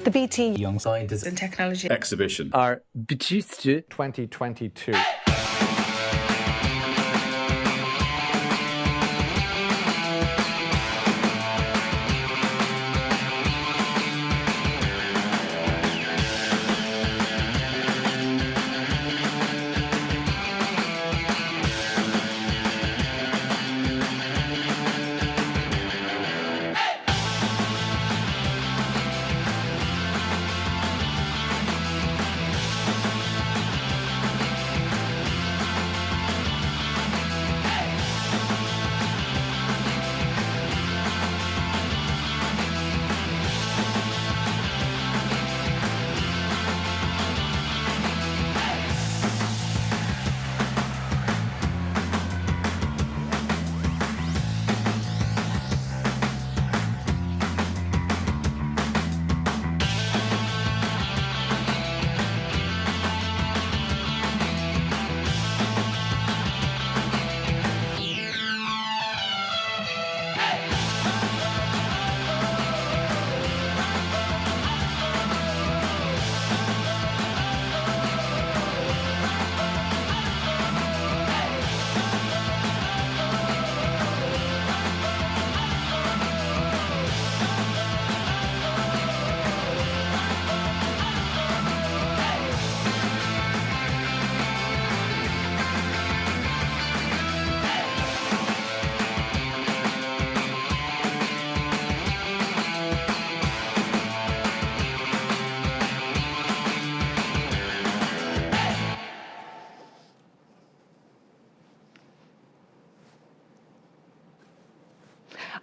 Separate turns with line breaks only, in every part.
The BT
Young Scientists
and Technology
Exhibition.
Our Betuste
2022.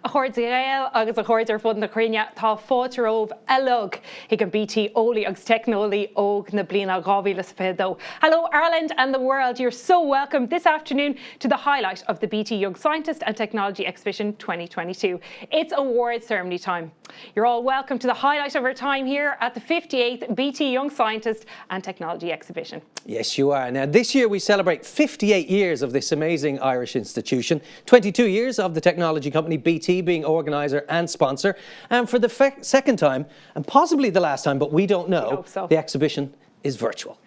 A chuird réal agus a chuird ar fud na Cruine tá fátearómh eilug ag an BT Ólaí agus technolaí óg na bliana gábhíle sa fédó. Hello Ireland and the world, you're so welcome this afternoon to the highlight of the BT Young Scientist and Technology Exhibition 2022. It's award ceremony time. You're all welcome to the highlight of our time here at the 58th BT Young Scientist and Technology Exhibition.
Yes, you are. Now, this year we celebrate 58 years of this amazing Irish institution, 22 years of the technology company BT being organiser and sponsor, and for the second time, and possibly the last time, but we don't know, the exhibition is virtual.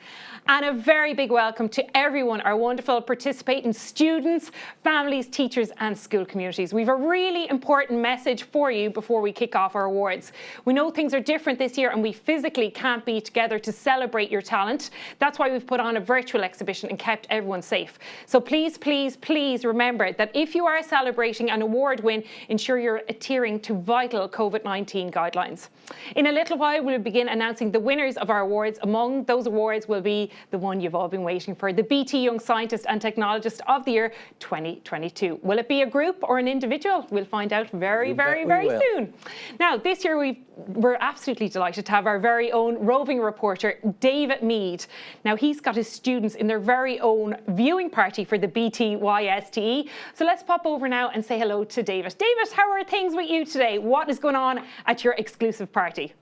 And a very big welcome to everyone, our wonderful participating students, families, teachers and school communities. We've a really important message for you before we kick off our awards. We know things are different this year and we physically can't be together to celebrate your talent. That's why we've put on a virtual exhibition and kept everyone safe. So please, please, please remember that if you are celebrating an award win, ensure you're adhering to vital COVID-19 guidelines. In a little while, we'll begin announcing the winners of our awards. Among those awards will be the one you've all been waiting for, the BT Young Scientist and Technologist of the Year 2022. Will it be a group or an individual? We'll find out very soon. Now, this year we're absolutely delighted to have our very own roving reporter, David Mead. Now, he's got his students in their very own viewing party for the BTYSTE. So let's pop over now and say hello to David. David, how are things with you today? What is going on at your exclusive party?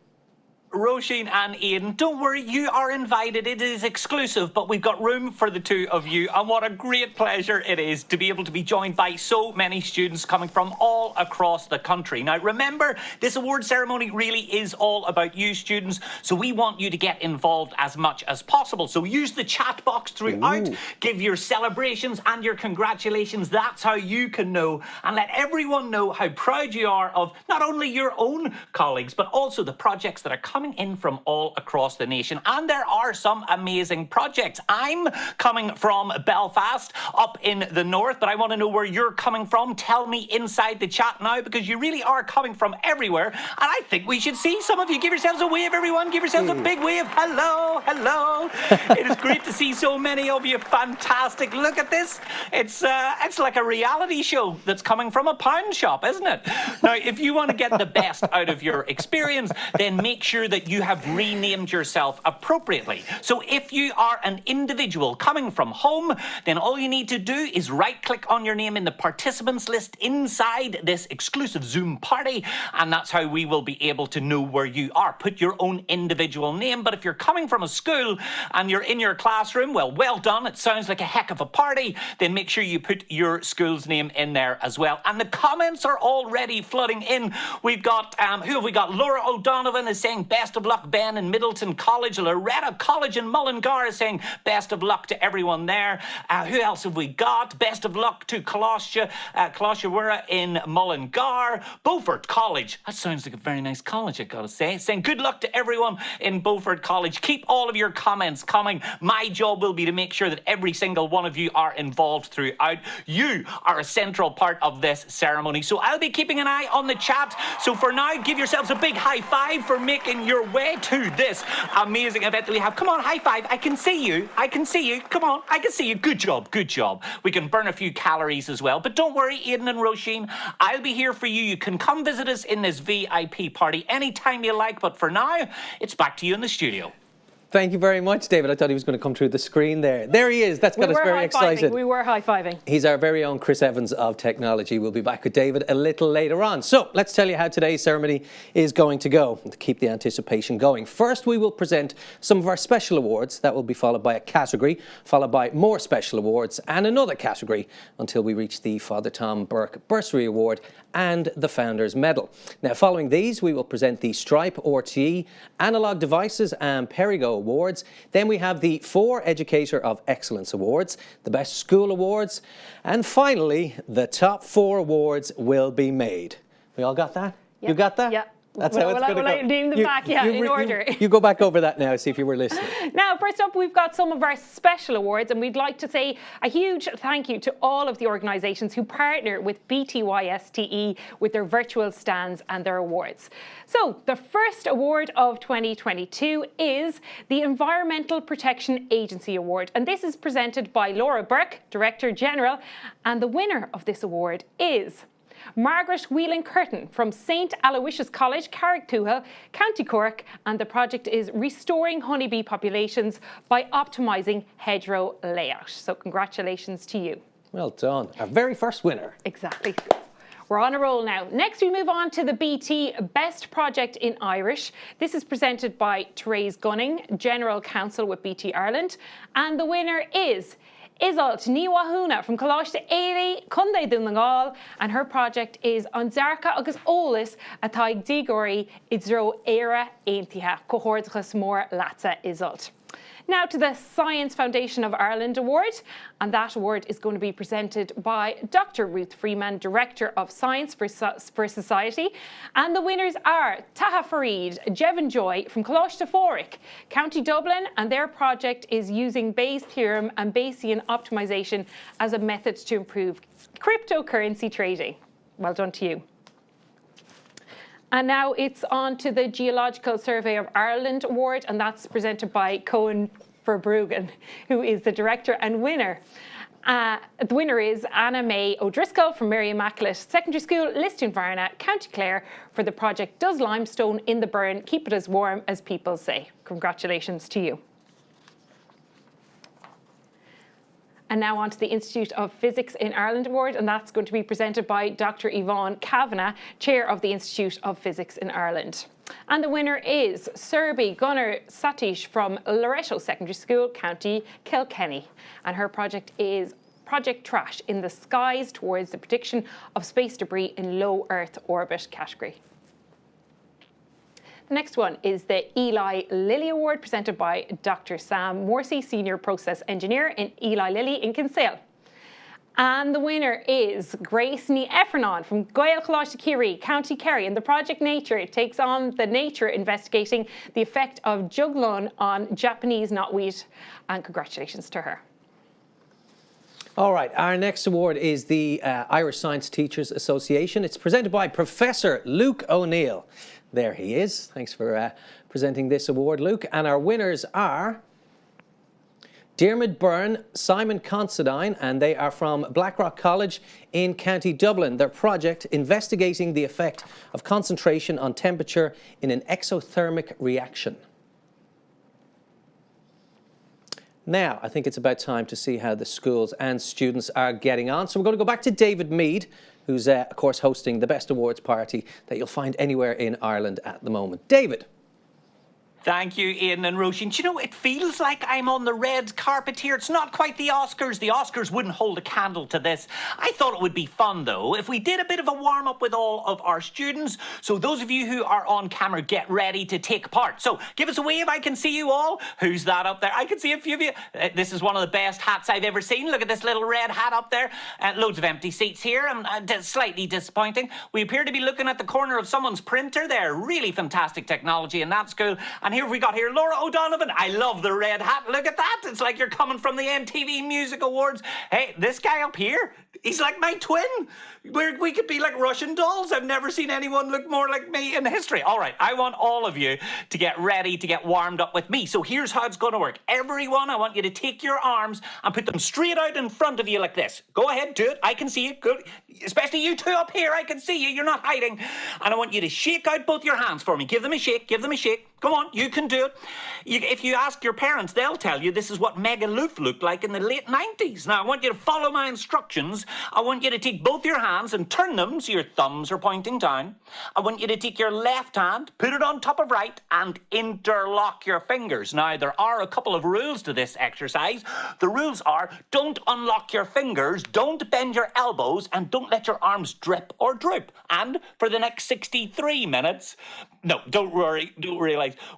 Roisin and Ian, don't worry, you are invited. It is exclusive, but we've got room for the two of you. And what a great pleasure it is to be able to be joined by so many students coming from all across the country. Now, remember, this award ceremony really is all about you students, so we want you to get involved as much as possible. So use the chat box throughout, give your celebrations and your congratulations. That's how you can know and let everyone know how proud you are of not only your own colleagues, but also the projects that are coming in from all across the nation. And there are some amazing projects. I'm coming from Belfast up in the north, but I want to know where you're coming from. Tell me inside the chat now, because you really are coming from everywhere. And I think we should see some of you. Give yourselves a wave, everyone. Give yourselves a big wave. Hello, hello. It is great to see so many of you. Fantastic. Look at this. It's like a reality show that's coming from a pound shop, isn't it? Now, if you want to get the best out of your experience, then make sure that you have renamed yourself appropriately. So if you are an individual coming from home, then all you need to do is right-click on your name in the participants list inside this exclusive Zoom party, and that's how we will be able to know where you are. Put your own individual name, but if you're coming from a school and you're in your classroom, well done, it sounds like a heck of a party, then make sure you put your school's name in there as well. And the comments are already flooding in. We've got, who have we got? Laura O'Donovan is saying, best best of luck, Ben, in Middleton College. Loretta College in Mullingar is saying best of luck to everyone there. Who else have we got? Best of luck to Colossia Wira in Mullingar. Beaufort College. That sounds like a very nice college, I gotta say. Saying good luck to everyone in Beaufort College. Keep all of your comments coming. My job will be to make sure that every single one of you are involved throughout. You are a central part of this ceremony. So I'll be keeping an eye on the chat. So for now, give yourselves a big high five for making your way to this amazing event that we have. Come on, high five. I can see you. I can see you. Come on, I can see you. Good job. Good job. We can burn a few calories as well. But don't worry, Aidan and Roisin, I'll be here for you. You can come visit us in this VIP party anytime you like. But for now, it's back to you in the studio.
Thank you very much, David. I thought he was going to come through the screen there. There he is. That's got us very excited.
We were high-fiving.
He's our very own Chris Evans of technology. We'll be back with David a little later on. So let's tell you how today's ceremony is going to go to keep the anticipation going. First, we will present some of our special awards. That will be followed by a category, followed by more special awards and another category until we reach the Father Tom Burke Bursary Award and the Founders Medal. Now, following these, we will present the Stripe RTE, Analog Devices and Perigo Awards. Then we have the 4 Educator of Excellence Awards, the Best School Awards, and finally, the top 4 awards will be made. We all got that?
Yep.
You got that?
Yeah.
That's how it's going to go.
I name them back, in order.
You go back over that now, see if you were listening.
Now, first up, we've got some of our special awards, and we'd like to say a huge thank you to all of the organisations who partner with BTYSTE with their virtual stands and their awards. So, the first award of 2022 is the Environmental Protection Agency Award, and this is presented by Laura Burke, Director General, and the winner of this award is Margaret Whelan Curtin from St Aloysius College, Carrigtwohill, County Cork, and the project is restoring honeybee populations by optimising hedgerow layout. So congratulations to you.
Well done. Our very first winner.
Exactly. We're on a roll now. Next, we move on to the BT Best Project in Irish. This is presented by Therese Gunning, General Counsel with BT Ireland, and the winner is Isolt Niwahuna from Coláiste Éirí Cundae Dúnagáil, and her project is An Dearca agus Eolas atá ag dígóirí Idsro Éire Aontaithe Cohordachas Mór Latsa Isolt. Now to the Science Foundation of Ireland Award, and that award is going to be presented by Dr. Ruth Freeman, Director of Science for Society, and the winners are Taha Farid, Jevon Joy from Coláiste Fóric, County Dublin, and their project is using Bayes' theorem and Bayesian optimization as a method to improve cryptocurrency trading. Well done to you. And now it's on to the Geological Survey of Ireland Award, and that's presented by Cohen Verbruggen, who is the director and winner. The winner is Anna May O'Driscoll from Mary Immaculate Secondary School, Lisdoonvarna, County Clare, for the project Does Limestone in the Burn Keep It As Warm As People Say? Congratulations to you. And now on to the Institute of Physics in Ireland Award, and that's going to be presented by Dr. Yvonne Kavanagh, Chair of the Institute of Physics in Ireland. And the winner is Surbi Gunnar Satish from Loreto Secondary School, County Kilkenny. And her project is Project Trash in the Skies towards the prediction of space debris in low Earth orbit category. The next one is the Eli Lilly Award, presented by Dr. Sam Morsey, Senior Process Engineer in Eli Lilly in Kinsale. And the winner is Grace Ní Effernan from Gael Coláiste Kiri, County Kerry, and the project Nature takes on the nature investigating the effect of juglun on Japanese knotweed, and congratulations to her.
All right, our next award is the Irish Science Teachers Association. It's presented by Professor Luke O'Neill. There he is. Thanks for presenting this award, Luke. And our winners are Diarmuid Byrne, Simon Considine, and they are from Blackrock College in County Dublin. Their project investigating the effect of concentration on temperature in an exothermic reaction. Now, I think it's about time to see how the schools and students are getting on. So we're going to go back to David Mead, who's, of course, hosting the Best Awards party that you'll find anywhere in Ireland at the moment. David.
Thank you, Ian and Roisin. Do you know, it feels like I'm on the red carpet here. It's not quite the Oscars. The Oscars wouldn't hold a candle to this. I thought it would be fun, though, if we did a bit of a warm-up with all of our students. So those of you who are on camera, get ready to take part. So give us a wave. I can see you all. Who's that up there? I can see a few of you. This is one of the best hats I've ever seen. Look at this little red hat up there. Loads of empty seats here. Slightly disappointing. We appear to be looking at the corner of someone's printer there. Really fantastic technology in that school. And here we got here Laura O'Donovan. I love the red hat. Look at that. It's like you're coming from the MTV Music Awards. Hey, this guy up here, he's like my twin. We could be like Russian dolls. I've never seen anyone look more like me in history. All right, I want all of you to get ready to get warmed up with me. So here's how it's going to work. Everyone, I want you to take your arms and put them straight out in front of you like this. Go ahead, do it. I can see you. Good. Especially you two up here. I can see you. You're not hiding. And I want you to shake out both your hands for me. Give them a shake. Give them a shake. Come on, you can do it. If you ask your parents, they'll tell you this is what Megan Luke looked like in the late 90s. Now, I want you to follow my instructions. I want you to take both your hands and turn them so your thumbs are pointing down. I want you to take your left hand, put it on top of right, and interlock your fingers. Now, there are a couple of rules to this exercise. The rules are don't unlock your fingers, don't bend your elbows, and don't let your arms drip or droop. And for the next 63 minutes, no, don't worry,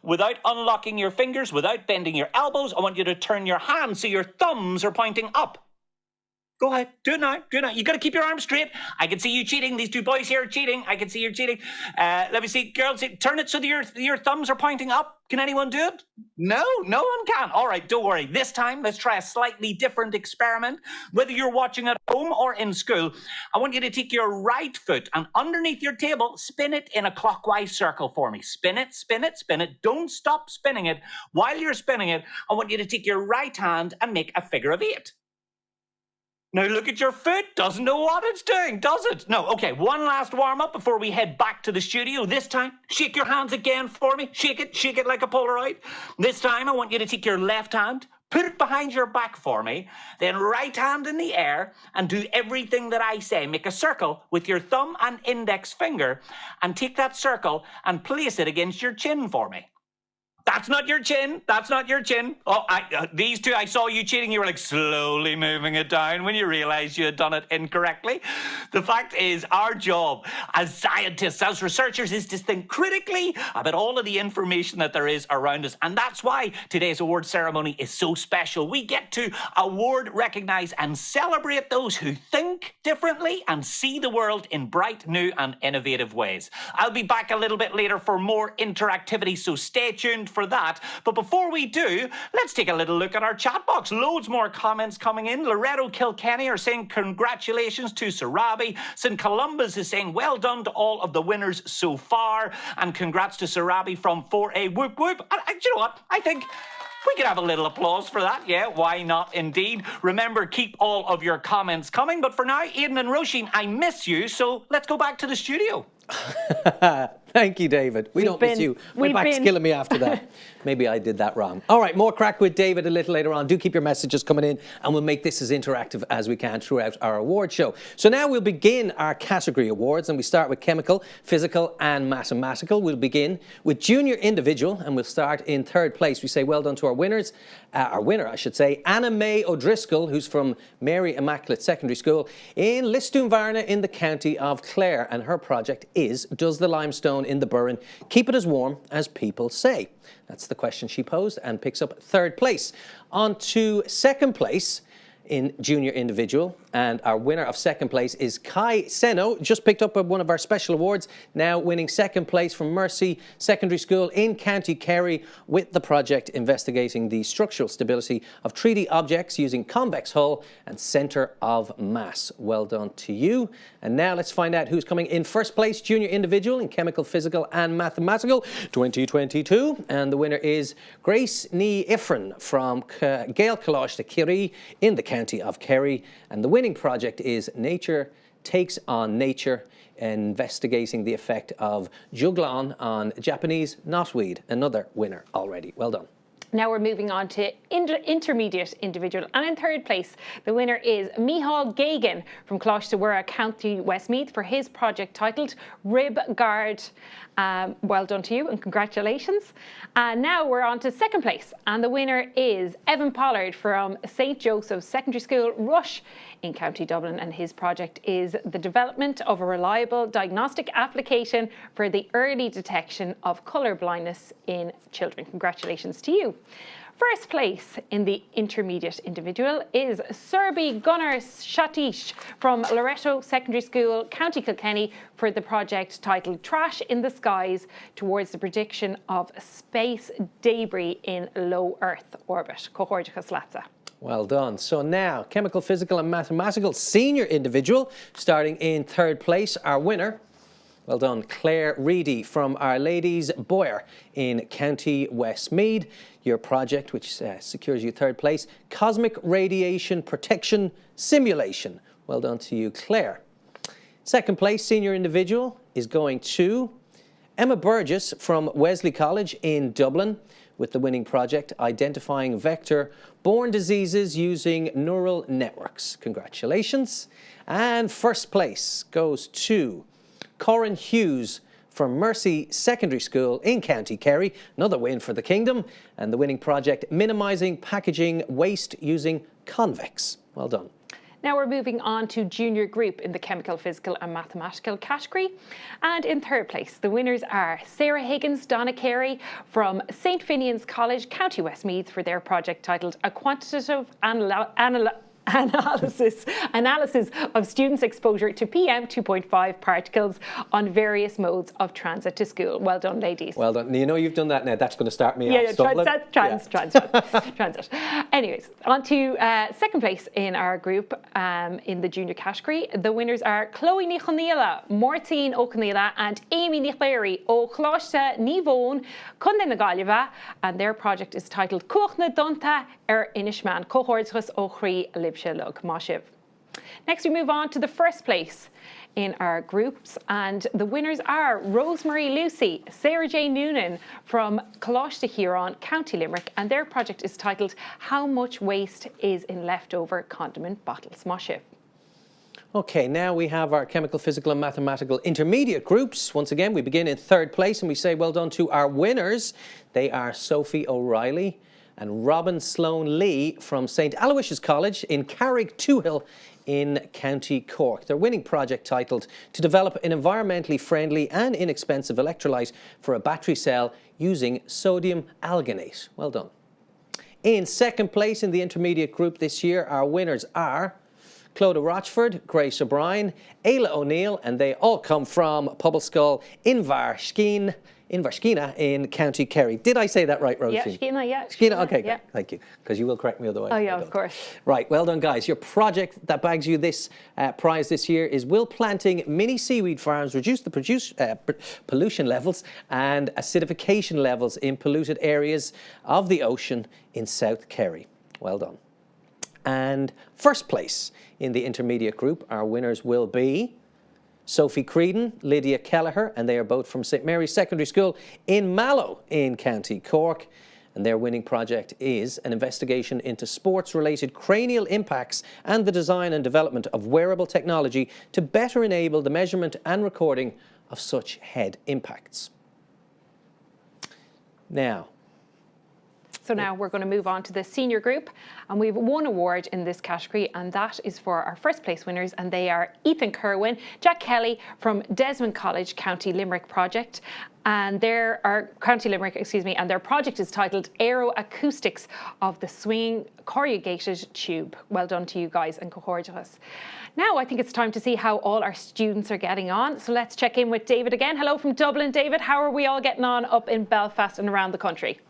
without unlocking your fingers, without bending your elbows, I want you to turn your hands so your thumbs are pointing up. Go ahead, do it now, do it now. You got to keep your arms straight. I can see you cheating. These two boys here are cheating. I can see you're cheating. Let me see, girls, turn it so that your thumbs are pointing up. Can anyone do it? No, no one can. All right, don't worry. This time, let's try a slightly different experiment. Whether you're watching at home or in school, I want you to take your right foot and underneath your table, spin it in a clockwise circle for me. Spin it, spin it, spin it. Don't stop spinning it. While you're spinning it, I want you to take your right hand and make a figure of 8. Now look at your foot. Doesn't know what it's doing, does it? No. Okay, one last warm-up before we head back to the studio. This time, shake your hands again for me. Shake it like a Polaroid. This time, I want you to take your left hand, put it behind your back for me, then right hand in the air, and do everything that I say. Make a circle with your thumb and index finger, and take that circle and place it against your chin for me. That's not your chin. That's not your chin. Oh, these two, I saw you cheating. You were like slowly moving it down when you realized you had done it incorrectly. The fact is, our job as scientists, as researchers, is to think critically about all of the information that there is around us. And that's why today's award ceremony is so special. We get to award, recognize, and celebrate those who think differently and see the world in bright, new, and innovative ways. I'll be back a little bit later for more interactivity, so stay tuned for that. But before we do, let's take a little look at our chat box. Loads more comments coming in. Loretto Kilkenny are saying congratulations to Sarabi. St. Columbus is saying well done to all of the winners so far, and congrats to Sarabi from 4A. Whoop whoop. And you know what? I think we could have a little applause for that. Yeah, why not indeed? Remember, keep all of your comments coming. But for now, Aidan and Roisin, I miss you, so let's go back to the studio.
Thank you, David. We don't miss you. My back's killing me after that. Maybe I did that wrong. All right, more crack with David a little later on. Do keep your messages coming in, and we'll make this as interactive as we can throughout our award show. So now we'll begin our category awards, and we start with chemical, physical, and mathematical. We'll begin with junior individual, and we'll start in third place. We say well done to our winners. Our winner, I should say, Anna May O'Driscoll, who's from Mary Immaculate Secondary School in Lisdoonvarna in the county of Clare, and her project is, does the limestone in the Burren keep it as warm as people say? That's the question she posed, and picks up third place. On to second place in junior individual, and our winner of second place is Kai Seno, just picked up one of our special awards, now winning second place from Mercy Secondary School in County Kerry with the project investigating the structural stability of 3D objects using convex hull and centre of mass. Well done to you. And now let's find out who's coming in first place, junior individual in chemical, physical and mathematical 2022. And the winner is Grace Ní Ifrin from Gael Kalash de Kerry in the county of Kerry. And the winning project is Nature Takes on Nature, investigating the effect of juglon on Japanese knotweed. Another winner already. Well done.
Now we're moving on to intermediate individual. And in third place, the winner is Micheál Geoghegan from Cloistewera, County Westmeath, for his project titled Rib Guard. Well done to you and congratulations. And now we're on to second place. And the winner is Evan Pollard from St. Joseph's Secondary School, Rush in County Dublin. And his project is the development of a reliable diagnostic application for the early detection of colour blindness in children. Congratulations to you. First place in the intermediate individual is Serbi Gunnar Shatish from Loreto Secondary School, County Kilkenny, for the project titled Trash in the Skies towards the prediction of space debris in low Earth orbit. Cohorticus Latza.
Well done. So now, chemical, physical and mathematical senior individual, starting in third place, our winner. Well done, Claire Reedy from Our Lady's Boyer in County Westmeath. Your project, which secures you third place, Cosmic Radiation Protection Simulation. Well done to you, Claire. Second place, senior individual, is going to Emma Burgess from Wesley College in Dublin with the winning project, Identifying Vector-Borne Diseases Using Neural Networks. Congratulations. And first place goes to Corin Hughes from Mercy Secondary School in County Kerry. Another win for the Kingdom. And the winning project, Minimising Packaging Waste Using Convex. Well done.
Now we're moving on to junior group in the chemical, physical and mathematical category. And in third place, the winners are Sarah Higgins, Donna Carey from St. Finian's College, County Westmeath, for their project titled A Quantitative Analysis of students' exposure to PM 2.5 particles on various modes of transit to school. Well done, ladies.
Well done. You know you've done that now. That's going to start me off.
Transit. Anyways, on to second place in our group in the junior category. The winners are Chloe Nichanila, Mortine O'Conneilla and Amy Nichlairi O Chláiste Nivón Cunde na Gaillimhe, and their project is titled Cuachna Donta Inishman Cohortras Ochri Libshelug Moshiv. Next, we move on to the first place in our groups, and the winners are Rosemary Lucy, Sarah J. Noonan from Coláiste Huron, County Limerick, and their project is titled How Much Waste is in Leftover Condiment Bottles? Moshiv.
Okay, now we have our chemical, physical and mathematical intermediate groups. Once again, we begin in third place and we say well done to our winners. They are Sophie O'Reilly and Robin Sloan Lee from St. Aloysius College in Carrick-Toohill in County Cork. Their winning project titled To Develop an Environmentally Friendly and Inexpensive Electrolyte for a Battery Cell Using Sodium Alginate. Well done. In second place in the intermediate group this year, our winners are Clodagh Rochford, Grace O'Brien, Ayla O'Neill, and they all come from Pobbleskull in Inverskina in County Kerry. Did I say that right, Rosie?
Yeah, Skina, yeah.
Skina, okay,
yeah.
Thank you, because you will correct me otherwise.
Oh yeah, of course.
Right, well done, guys. Your project that bags you this prize this year is Will Planting Mini Seaweed Farms Reduce the Pollution Levels and Acidification Levels in Polluted Areas of the Ocean in South Kerry. Well done. And first place in the intermediate group, our winners will be Sophie Creedon, Lydia Kelleher, and they are both from St. Mary's Secondary School in Mallow in County Cork. And their winning project is an investigation into sports-related cranial impacts and the design and development of wearable technology to better enable the measurement and recording of such head impacts.
So now we're going to move on to the senior group, and we have one award in this category, and that is for our first place winners, and they are Ethan Kerwin, Jack Kelly from Desmond College, County Limerick project, and their project is titled Aeroacoustics of the Swinging Corrugated Tube. Well done to you guys and cohortus. Now I think it's time to see how all our students are getting on. So let's check in with David again. Hello from Dublin, David. How are we all getting on up in Belfast and around the country?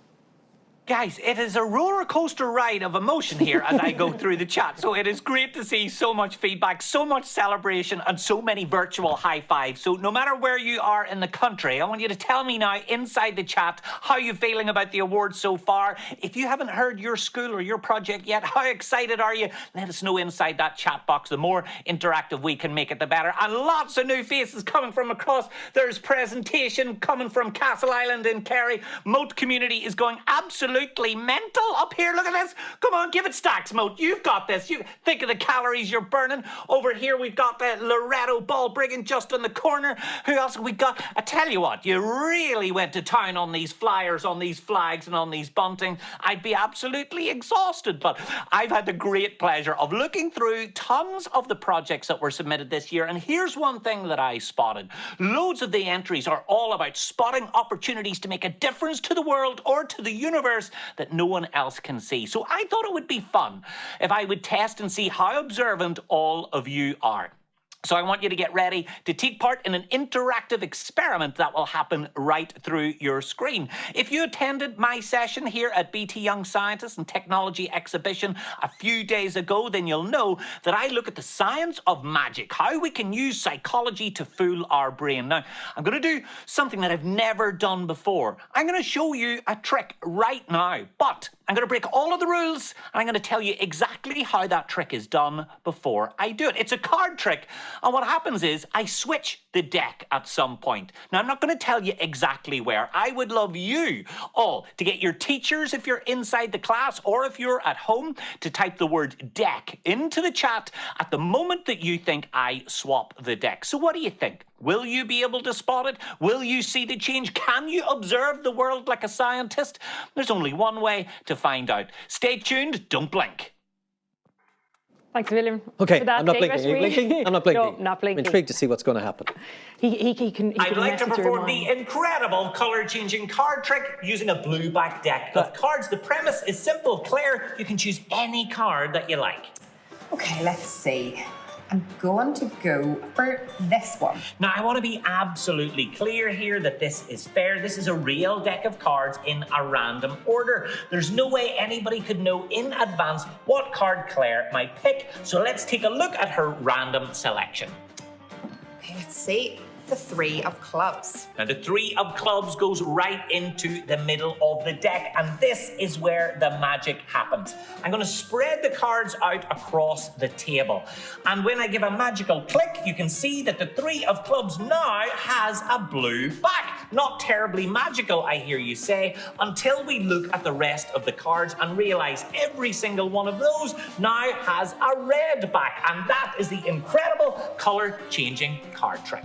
Guys, it is a roller coaster ride of emotion here as I go through the chat. So it is great to see so much feedback, so much celebration, and so many virtual high fives. So no matter where you are in the country, I want you to tell me now inside the chat how you're feeling about the awards so far. If you haven't heard your school or your project yet, how excited are you? Let us know inside that chat box. The more interactive we can make it, the better. And lots of new faces coming from across. There's presentation coming from Castle Island in Kerry. Moat community is going absolutely absolutely mental up here. Look at this. Come on, give it stacks, Mo. You've got this. You think of the calories you're burning. Over here, we've got the Loretto Balbriggan just in the corner. Who else have we got? I tell you what, you really went to town on these flyers, on these flags, and on these bunting. I'd be absolutely exhausted, but I've had the great pleasure of looking through tons of the projects that were submitted this year, and here's one thing that I spotted. Loads of the entries are all about spotting opportunities to make a difference to the world or to the universe that no one else can see. So I thought it would be fun if I would test and see how observant all of you are. So I want you to get ready to take part in an interactive experiment that will happen right through your screen. If you attended my session here at BT Young Scientists and Technology Exhibition a few days ago, then you'll know that I look at the science of magic, how we can use psychology to fool our brain. Now, I'm going to do something that I've never done before. I'm going to show you a trick right now, but I'm going to break all of the rules and I'm going to tell you exactly how that trick is done before I do it. It's a card trick. And what happens is I switch the deck at some point. Now, I'm not going to tell you exactly where. I would love you all to get your teachers, if you're inside the class or if you're at home, to type the word deck into the chat at the moment that you think I swap the deck. So what do you think? Will you be able to spot it? Will you see the change? Can you observe the world like a scientist? There's only one way to find out. Stay tuned, don't blink.
Thanks, William.
Okay,
for that,
I'm not
David.
blinking. Are you blinking? I'm not blinking.
No, not blinking.
I'm intrigued to see what's going to happen.
He can
I'd like to
message your
perform the
mind.
incredible colour-changing card trick using a blue back deck of cards. The premise is simple. Claire, you can choose any card that you like.
Okay, let's see. I'm going to go for this one.
Now, I want to be absolutely clear here that this is fair. This is a real deck of cards in a random order. There's no way anybody could know in advance what card Claire might pick. So let's take a look at her random selection.
Okay, let's see. The 3 of clubs.
Now, the 3 of clubs goes right into the middle of the deck, and this is where the magic happens. I'm going to spread the cards out across the table. And when I give a magical click, you can see that the 3 of clubs now has a blue back. Not terribly magical, I hear you say, until we look at the rest of the cards and realize every single one of those now has a red back. And that is the incredible color-changing card trick.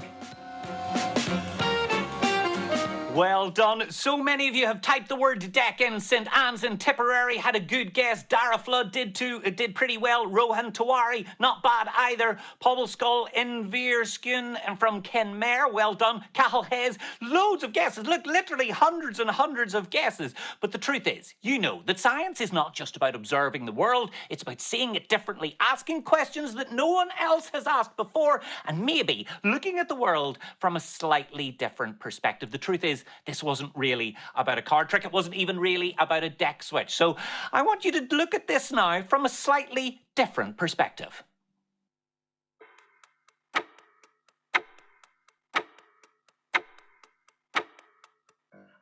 Well done. So many of you have typed the word deck in. St. Anne's in Tipperary had a good guess. Dara Flood did too. It did pretty well. Rohan Tawari, not bad either. Pobbleskull in Veerskun and from Kenmare, well done. Cahill Hayes, loads of guesses. Look, literally hundreds and hundreds of guesses. But the truth is, you know that science is not just about observing the world. It's about seeing it differently, asking questions that no one else has asked before, and maybe looking at the world from a slightly different perspective. The truth is, this wasn't really about a card trick. It wasn't even really about a deck switch. So I want you to look at this now from a slightly different perspective.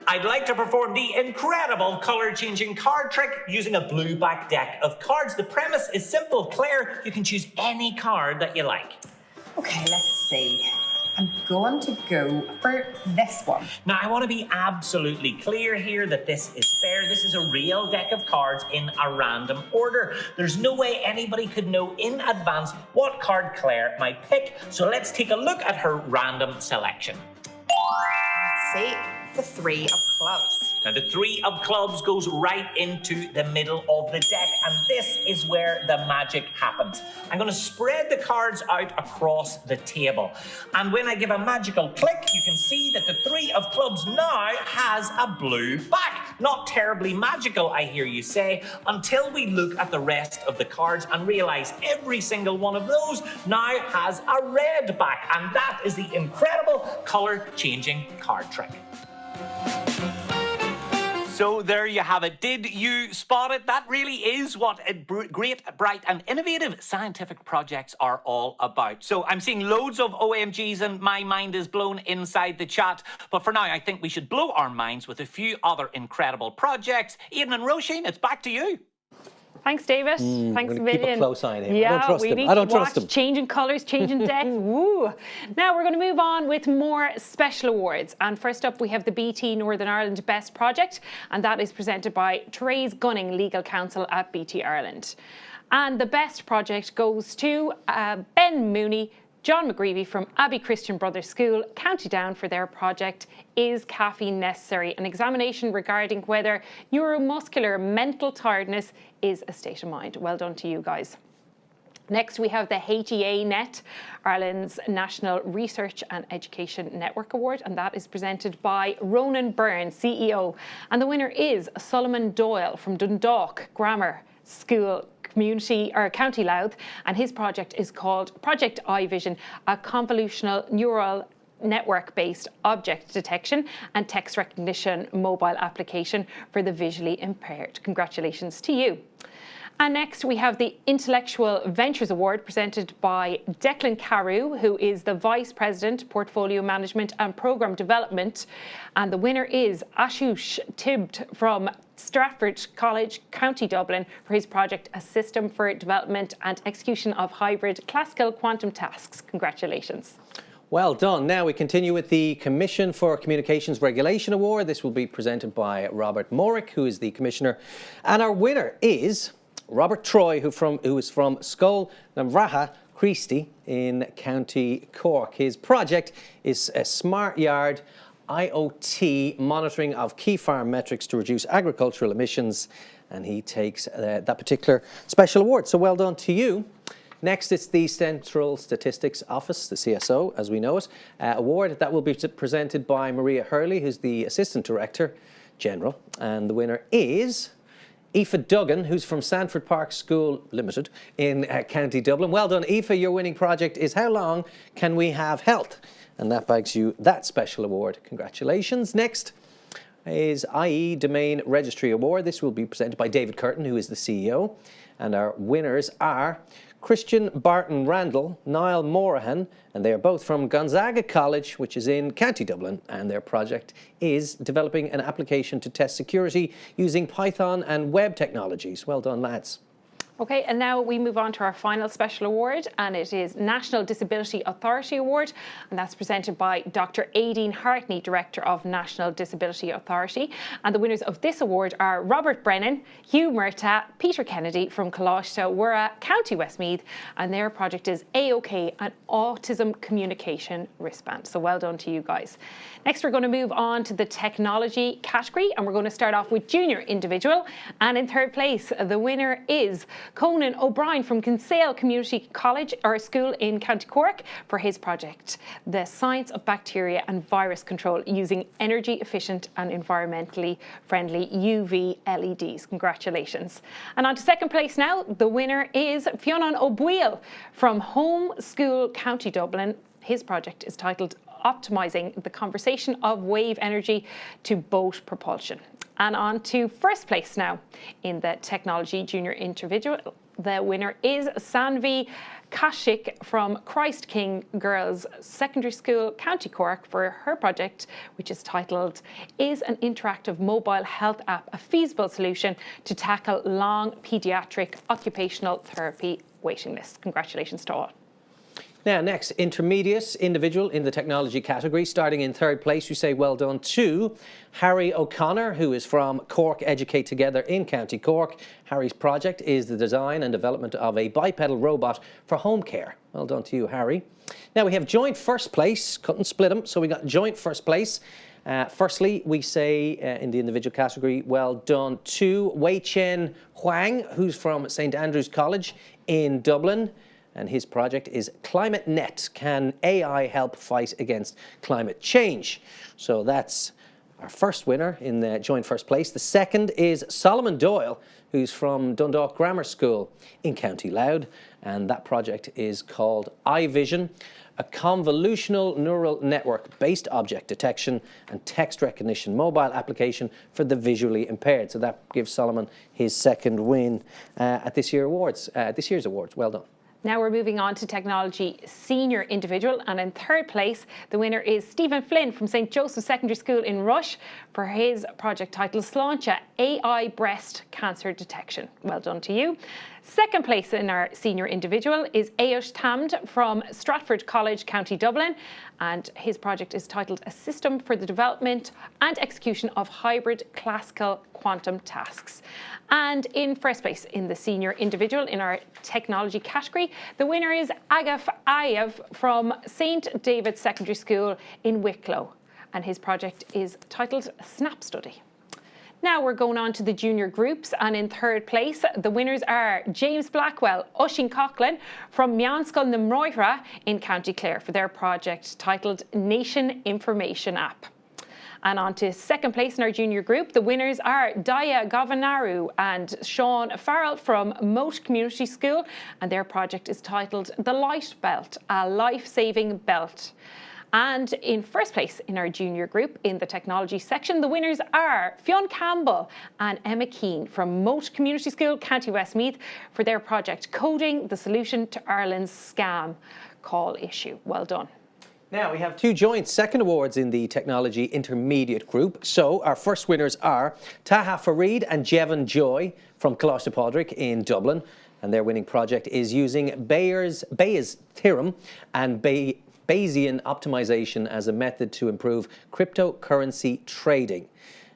I'd like to perform the incredible color-changing card trick using a blue back deck of cards. The premise is simple. Claire, you can choose any card that you like.
Okay, let's see. I'm going to go for this one.
Now, I want to be absolutely clear here that this is fair. This is a real deck of cards in a random order. There's no way anybody could know in advance what card Claire might pick. So let's take a look at her random selection.
Let's see. The 3 of clubs.
Now, the 3 of clubs goes right into the middle of the deck, and this is where the magic happens. I'm going to spread the cards out across the table. And when I give a magical click, you can see that the 3 of clubs now has a blue back. Not terribly magical, I hear you say, until we look at the rest of the cards and realize every single one of those now has a red back. And that is the incredible color-changing card trick. So there you have it. Did you spot it? That really is what great, bright and innovative scientific projects are all about. So I'm seeing loads of OMGs and my mind is blown inside the chat. But for now, I think we should blow our minds with a few other incredible projects. Aidan and Roisin, it's back to you.
Thanks, David. Thanks a
I'm gonna keep a
million.
close eye on him.
Yeah,
I don't trust
we
him.
need
I don't
to
trust
watch
him.
changing colours, changing decks. Woo! Now we're going to move on with more special awards. And first up, we have the BT Northern Ireland Best Project, and that is presented by Therese Gunning, Legal Counsel at BT Ireland. And the best project goes to Ben Mooney, John McGreevy from Abbey Christian Brothers School, County Down, for their project Is Caffeine Necessary? An examination regarding whether neuromuscular mental tiredness is a state of mind. Well done to you guys. Next, we have the HEA-Net, Ireland's National Research and Education Network Award, and that is presented by Ronan Byrne, CEO. And the winner is Solomon Doyle from Dundalk Grammar School, County Louth, and his project is called Project iVision, a convolutional neural network-based object detection and text recognition mobile application for the visually impaired. Congratulations to you. And next we have the Intellectual Ventures Award presented by Declan Carew, who is the Vice President, Portfolio Management and Programme Development. And the winner is Ashush Tibbed from Stratford College, County Dublin, for his project A System for Development and Execution of Hybrid Classical Quantum Tasks. Congratulations.
Well done. Now we continue with the Commission for Communications Regulation Award. This will be presented by Robert Morrick, who is the Commissioner. And our winner is Robert Troy, who is from Scoil na Mhratha Christie in County Cork. His project is a smart yard IoT monitoring of key farm metrics to reduce agricultural emissions, and he takes that particular special award. So well done to you. Next, it's the Central Statistics Office, the CSO, as we know it, award that will be presented by Maria Hurley, who's the Assistant Director General, and the winner is Aoife Duggan, who's from Sanford Park School Limited in County Dublin. Well done, Aoife. Your winning project is How Long Can We Have Health? And that bags you that special award. Congratulations. Next is IE Domain Registry Award. This will be presented by David Curtin, who is the CEO. And our winners are Christian Barton Randall, Niall Morahan, and they are both from Gonzaga College, which is in County Dublin, and their project is developing an application to test security using Python and web technologies. Well done, lads.
Okay, and now we move on to our final special award, and it is National Disability Authority Award, and that's presented by Dr. Aideen Hartney, Director of National Disability Authority. And the winners of this award are Robert Brennan, Hugh Murtagh, Peter Kennedy from Coláiste Mhuire, County Westmeath, and their project is AOK, an Autism Communication Wristband. So well done to you guys. Next, we're going to move on to the technology category, and we're going to start off with Junior Individual. And in third place, the winner is Conan O'Brien from Kinsale Community College or School in County Cork for his project, The Science of Bacteria and Virus Control Using Energy Efficient and Environmentally Friendly UV LEDs. Congratulations. And on to second place now. The winner is Fionnan O'Bweel from Home School County Dublin. His project is titled Optimising the Conversion of Wave Energy to Boat Propulsion. And on to first place now in the Technology Junior Individual. The winner is Sanvi Kashik from Christ King Girls Secondary School, County Cork, for her project, which is titled Is an Interactive Mobile Health App a Feasible Solution to Tackle Long Paediatric Occupational Therapy Waiting Lists? Congratulations to all.
Now, next, intermediate individual in the technology category. Starting in third place, we say well done to Harry O'Connor, who is from Cork Educate Together in County Cork. Harry's project is the design and development of a bipedal robot for home care. Well done to you, Harry. Now, we have joint first place. Couldn't split them, so we got joint first place. Firstly, we say in the individual category, well done to Wei Chen Huang, who's from St Andrew's College in Dublin. And his project is Climate Net. Can AI help fight against climate change? So that's our first winner in the joint first place. The second is Solomon Doyle, who's from Dundalk Grammar School in County Louth. And that project is called iVision, a convolutional neural network-based object detection and text recognition mobile application for the visually impaired. So that gives Solomon his second win at this year's awards. Well done.
Now we're moving on to technology senior individual, and in third place the winner is Stephen Flynn from St. Joseph's Secondary School in Rush for his project titled Sláinte AI Breast Cancer Detection. Well done to you. Second place in our senior individual is Aosh Tamd from Stratford College, County Dublin, and his project is titled A System for the Development and Execution of Hybrid Classical Quantum Tasks. And in first place in the senior individual in our technology category, the winner is Agaf Ayev from St. David's Secondary School in Wicklow, and his project is titled Snap Study. Now we're going on to the junior groups, and in third place the winners are James Blackwell, Oisin Coughlin from Meanscoil na Mroithra in County Clare for their project titled Nation Information App. And on to second place in our junior group, the winners are Daya Gavanaru and Sean Farrell from Moat Community School, and their project is titled The Light Belt, a life-saving belt. And in first place in our junior group in the technology section, the winners are Fionn Campbell and Emma Keane from Moat Community School, County Westmeath, for their project Coding the Solution to Ireland's Scam Call Issue. Well done.
Now we have two joint second awards in the technology intermediate group. So our first winners are Taha Farid and Jevon Joy from Coláiste Pádraic in Dublin, and their winning project is using Bayes' theorem and Bayesian optimization as a method to improve cryptocurrency trading.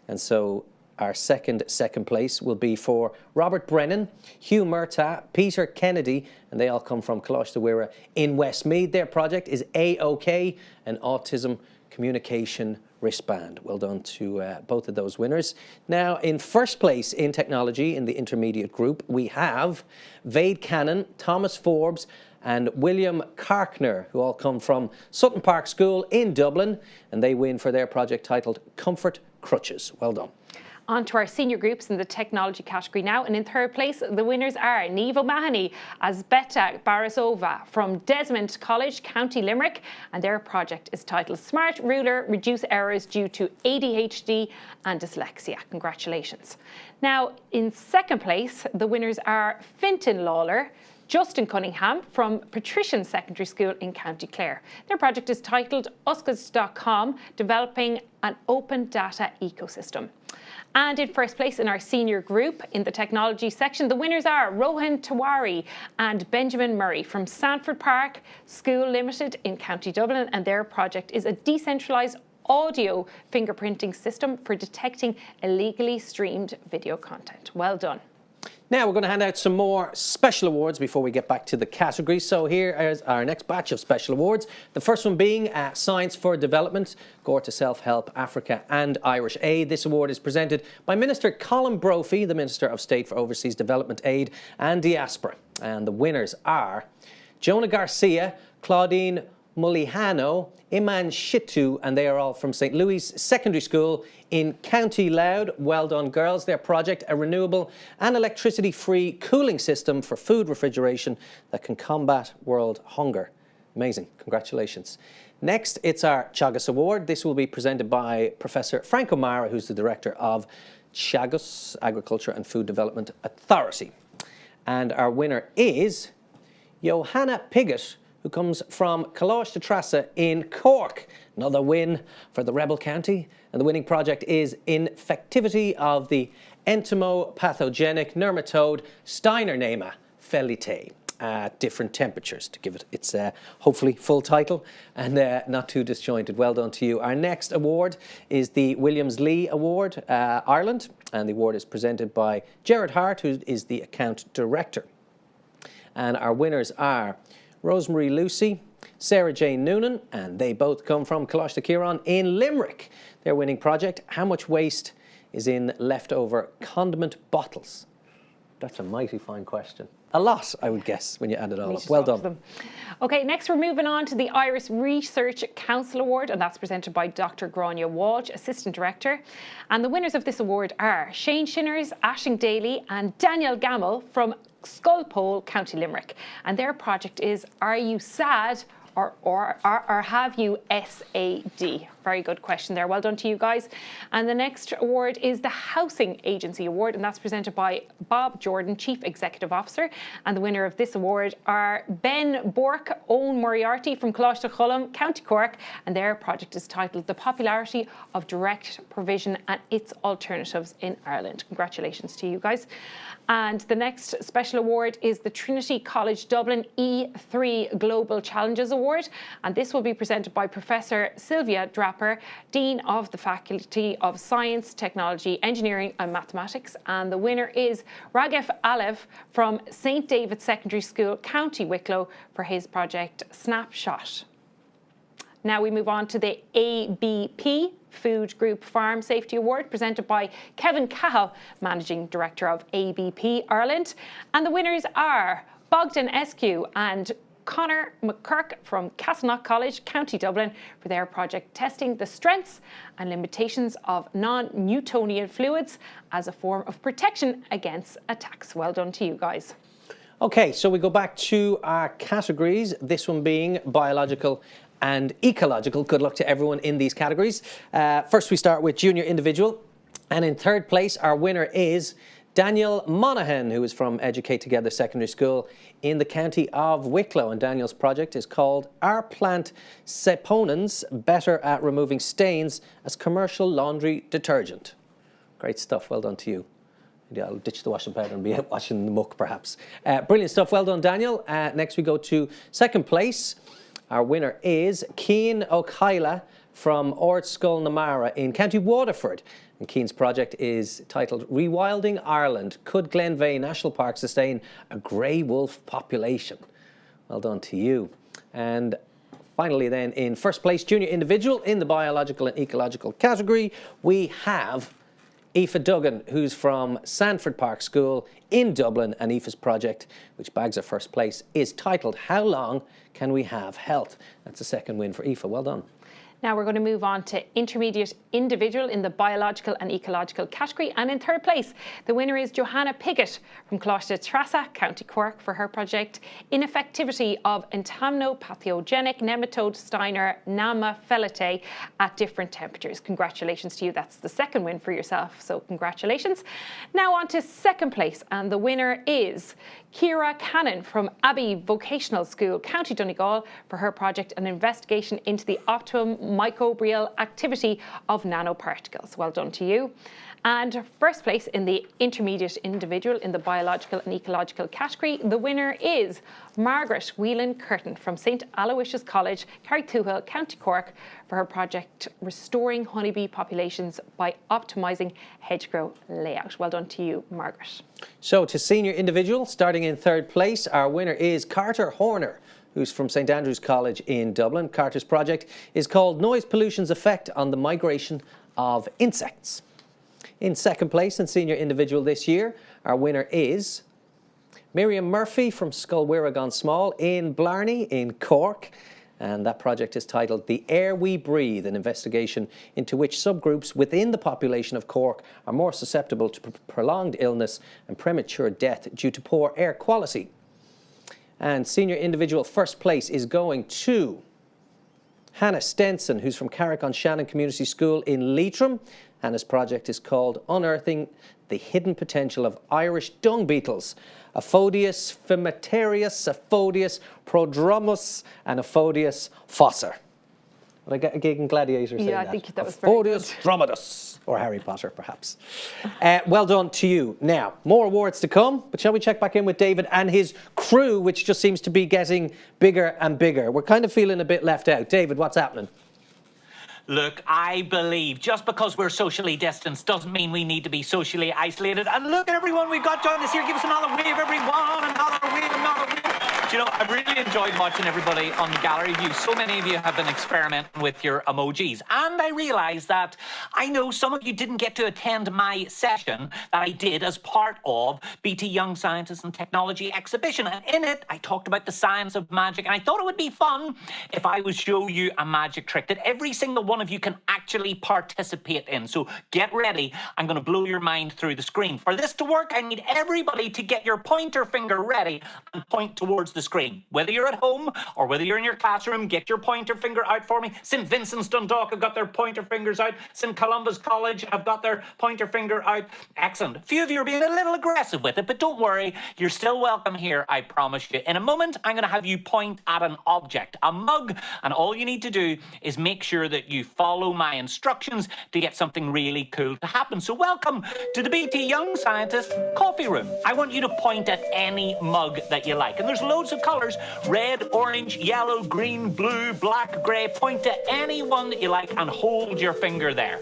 And so our second place will be for Robert Brennan, Hugh Murtagh, Peter Kennedy, and they all come from Coláiste Mhuire in Westmeath. Their project is AOK, an autism communication wristband. Well done to both of those winners. Now, in first place in technology in the intermediate group, we have Vade Cannon, Thomas Forbes, and William Karkner, who all come from Sutton Park School in Dublin, and they win for their project titled Comfort Crutches. Well done.
On to our senior groups in the technology category now, and in third place the winners are Niamh O'Mahony as Beta Barasova from Desmond College, County Limerick, and their project is titled Smart Ruler, Reduce Errors Due to ADHD and Dyslexia. Congratulations. Now, in second place, the winners are Fintan Lawler, Justin Cunningham from Patrician Secondary School in County Clare. Their project is titled Uscas.com, Developing an Open Data Ecosystem. And in first place in our senior group in the technology section, the winners are Rohan Tawari and Benjamin Murray from Sanford Park School Limited in County Dublin, and their project is a decentralised audio fingerprinting system for detecting illegally streamed video content. Well done.
Now we're going to hand out some more special awards before we get back to the categories. So here is our next batch of special awards. The first one being Science for Development, Gorta Self-Help, Africa and Irish Aid. This award is presented by Minister Colin Brophy, the Minister of State for Overseas Development Aid and Diaspora. And the winners are Jonah Garcia, Claudine Mulihano, Iman Shitu, and they are all from St. Louis Secondary School in County Louth. Well done, girls. Their project, a renewable and electricity-free cooling system for food refrigeration that can combat world hunger. Amazing. Congratulations. Next, it's our Teagasc Award. This will be presented by Professor Frank O'Mara, who's the Director of Teagasc Agriculture and Food Development Authority. And our winner is Johanna Piggott, who comes from Coláiste Trasa in Cork. Another win for the Rebel County. And the winning project is Infectivity of the Entomopathogenic Nematode Steinernema felite at different temperatures, to give it its hopefully full title and not too disjointed. Well done to you. Our next award is the Williams Lee Award, Ireland, and the award is presented by Gerard Hart, who is the account director. And our winners are Rosemary Lucy, Sarah Jane Noonan, and they both come from Coláiste Ciarán in Limerick. Their winning project, How Much Waste is in Leftover Condiment Bottles? That's a mighty fine question. A lot, I would guess, when you add it all up. Well done.
OK, next we're moving on to the Irish Research Council Award, and that's presented by Dr. Grania Walsh, Assistant Director. And the winners of this award are Shane Shinners, Aisling Daly and Daniel Gamble from Sculpole, County Limerick. And their project is Are You Sad or have you SAD? Very good question there. Well done to you guys. And the next award is the Housing Agency Award, and that's presented by Bob Jordan, Chief Executive Officer. And the winner of this award are Ben Bork, Owen Moriarty from Coláiste Chullum, County Cork, and their project is titled The Popularity of Direct Provision and Its Alternatives in Ireland. Congratulations to you guys. And the next special award is the Trinity College Dublin E3 Global Challenges Award, and this will be presented by Professor Sylvia Draper, Dean of the Faculty of Science, Technology, Engineering and Mathematics, and the winner is Raghav Alev from St David's Secondary School, County Wicklow, for his project Snapshot. Now we move on to the ABP Food Group Farm Safety Award, presented by Kevin Cahill, Managing Director of ABP Ireland. And the winners are Bogdan Eskew and Conor McKirk from Castleknock College, County Dublin, for their project testing the strengths and limitations of non-Newtonian fluids as a form of protection against attacks. Well done to you guys.
Okay, so we go back to our categories, this one being biological and ecological. Good luck to everyone in these categories. First, we start with junior individual. And in third place, our winner is Daniel Monaghan, who is from Educate Together Secondary School in the county of Wicklow. And Daniel's project is called Our Plant Saponins Better at Removing Stains as Commercial Laundry Detergent. Great stuff. Well done to you. Yeah, I'll ditch the washing powder and be out washing the muck, perhaps. Brilliant stuff. Well done, Daniel. Next, we go to second place. Our winner is Cian O'Kyla from Ord Scoil na Mara in County Waterford. And Cian's project is titled Rewilding Ireland. Could Glenveigh National Park sustain a grey wolf population? Well done to you. And finally then, in first place, junior individual in the biological and ecological category, we have Aoife Duggan, who's from Sandford Park School in Dublin, and Aoife's project, which bags her first place, is titled How Long Can We Have Health? That's a second win for Aoife. Well done.
Now we're going to move on to intermediate individual in the biological and ecological category. And in third place, the winner is Johanna Piggott from Coláiste Trasa, County Cork, for her project Ineffectivity of Entomnopathogenic Nematode Steiner Nama Felite at Different Temperatures. Congratulations to you. That's the second win for yourself. So congratulations. Now on to second place. And the winner is Ciara Cannon from Abbey Vocational School, County Donegal, for her project An Investigation into the Optimum Microbial Activity of Nanoparticles. Well done to you. And first place in the intermediate individual in the biological and ecological category, the winner is Margaret Whelan Curtin from St Aloysius College, Carrigtwohill, County Cork, for her project Restoring Honeybee Populations by Optimising Hedgerow Layout. Well done to you, Margaret.
So to senior individual, starting in third place, our winner is Carter Horner, who's from St Andrews College in Dublin. Carter's project is called Noise Pollution's Effect on the Migration of Insects. In second place in senior individual this year, our winner is Miriam Murphy from Sculwhirragon Small in Blarney in Cork. And that project is titled The Air We Breathe, an investigation into which subgroups within the population of Cork are more susceptible to prolonged illness and premature death due to poor air quality. And senior individual first place is going to Hannah Stenson, who's from Carrick-on-Shannon Community School in Leitrim. Hannah's project is called Unearthing the Hidden Potential of Irish Dung Beetles, Aphodius fimatarius, Aphodius prodromus, and Aphodius fosser. Would I get a gig in Gladiator saying that?
I think that was very good.
Aphodius dromedus, or Harry Potter, perhaps. Well done to you. Now, more awards to come, but shall we check back in with David and his crew, which just seems to be getting bigger and bigger? We're kind of feeling a bit left out. David, what's happening?
Look, I believe just because we're socially distanced doesn't mean we need to be socially isolated. And look at everyone we've got joining us here. Give us another wave, everyone. Another wave, another wave. Do you know, I've really enjoyed watching everybody on the gallery view. So many of you have been experimenting with your emojis. And I realised that I know some of you didn't get to attend my session that I did as part of BT Young Scientists and Technology exhibition. And in it, I talked about the science of magic. And I thought it would be fun if I would show you a magic trick that every single one of you can actually actually participate in. So get ready. I'm going to blow your mind through the screen. For this to work, I need everybody to get your pointer finger ready and point towards the screen. Whether you're at home or whether you're in your classroom, get your pointer finger out for me. St. Vincent's Dundalk have got their pointer fingers out. St. Columba's College have got their pointer finger out. Excellent. A few of you are being a little aggressive with it, but don't worry. You're still welcome here, I promise you. In a moment, I'm going to have you point at an object, a mug, and all you need to do is make sure that you follow my instructions to get something really cool to happen. So welcome to the BT Young Scientist Coffee Room. I want you to point at any mug that you like. And there's loads of colours: red, orange, yellow, green, blue, black, grey. Point to any one that you like and hold your finger there.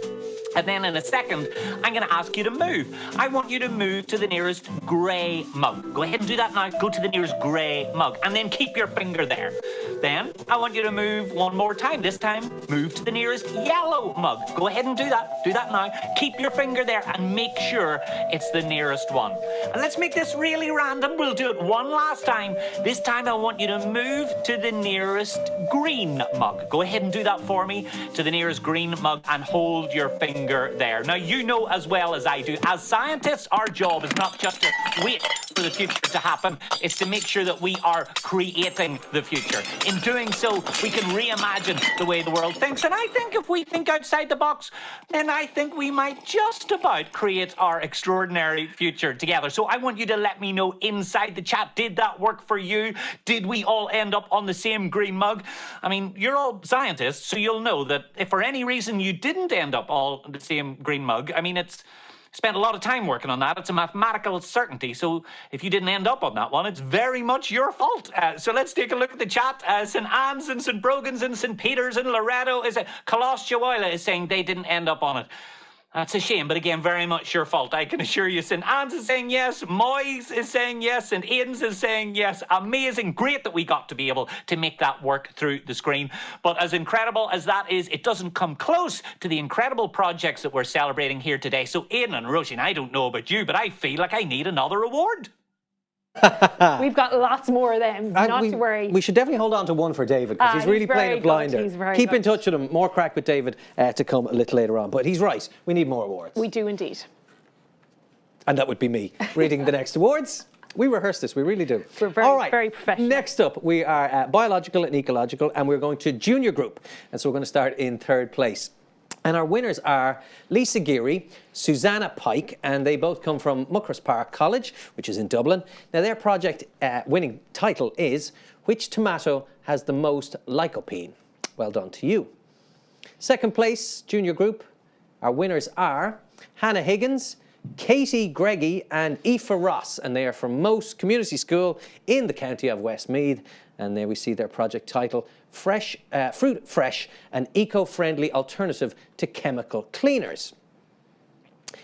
And then in a second, I'm going to ask you to move. I want you to move to the nearest grey mug. Go ahead and do that now. Go to the nearest grey mug and then keep your finger there. Then I want you to move one more time. This time, move to the nearest yellow mug. Go ahead and do that. Do that now. Keep your finger there and make sure it's the nearest one. And let's make this really random. We'll do it one last time. This time I want you to move to the nearest green mug. Go ahead and do that for me. To the nearest green mug and hold your finger there. Now, you know as well as I do, as scientists, our job is not just to wait for the future to happen, it's to make sure that we are creating the future. In doing so, we can reimagine the way the world thinks. And I think if we think outside the box, then I think we might just about create our extraordinary future together. So I want you to let me know inside the chat, did that work for you? Did we all end up on the same green mug? I mean, you're all scientists, so you'll know that if for any reason you didn't end up all the same green mug, I mean, it's spent a lot of time working on that. It's a mathematical certainty. So if you didn't end up on that one, it's very much your fault. So let's take a look at the chat. St. Anne's and St. Brogan's and St. Peter's and Loreto is Colossioila is saying they didn't end up on it. That's a shame, but again, very much your fault. I can assure you, St. Anne's is saying yes, Moyes is saying yes, St. Aidan's is saying yes. Amazing, great that we got to be able to make that work through the screen. But as incredible as that is, it doesn't come close to the incredible projects that we're celebrating here today. So Aidan and Roisin, I don't know about you, but I feel like I need another award.
We've got lots more of them, not to worry.
We should definitely hold on to one for David, because he's really playing a blinder. Keep in touch with him. More crack with David to come a little later on. But he's right. We need more awards.
We do indeed.
And that would be me reading the next awards. We rehearse this, we really do.
We're very,
all right.
very professional.
Next up, we are biological and ecological, and we're going to junior group. And so we're going to start in third place. And our winners are Lisa Geary, Susanna Pike, and they both come from Muckross Park College, which is in Dublin. Now, their project winning title is Which Tomato Has the Most Lycopene? Well done to you. Second place, junior group, our winners are Hannah Higgins, Katie Greggy and Aoife Ross, and they are from Moat Community School in the county of Westmeath. And there we see their project title, Fruit Fresh, an eco-friendly alternative to chemical cleaners.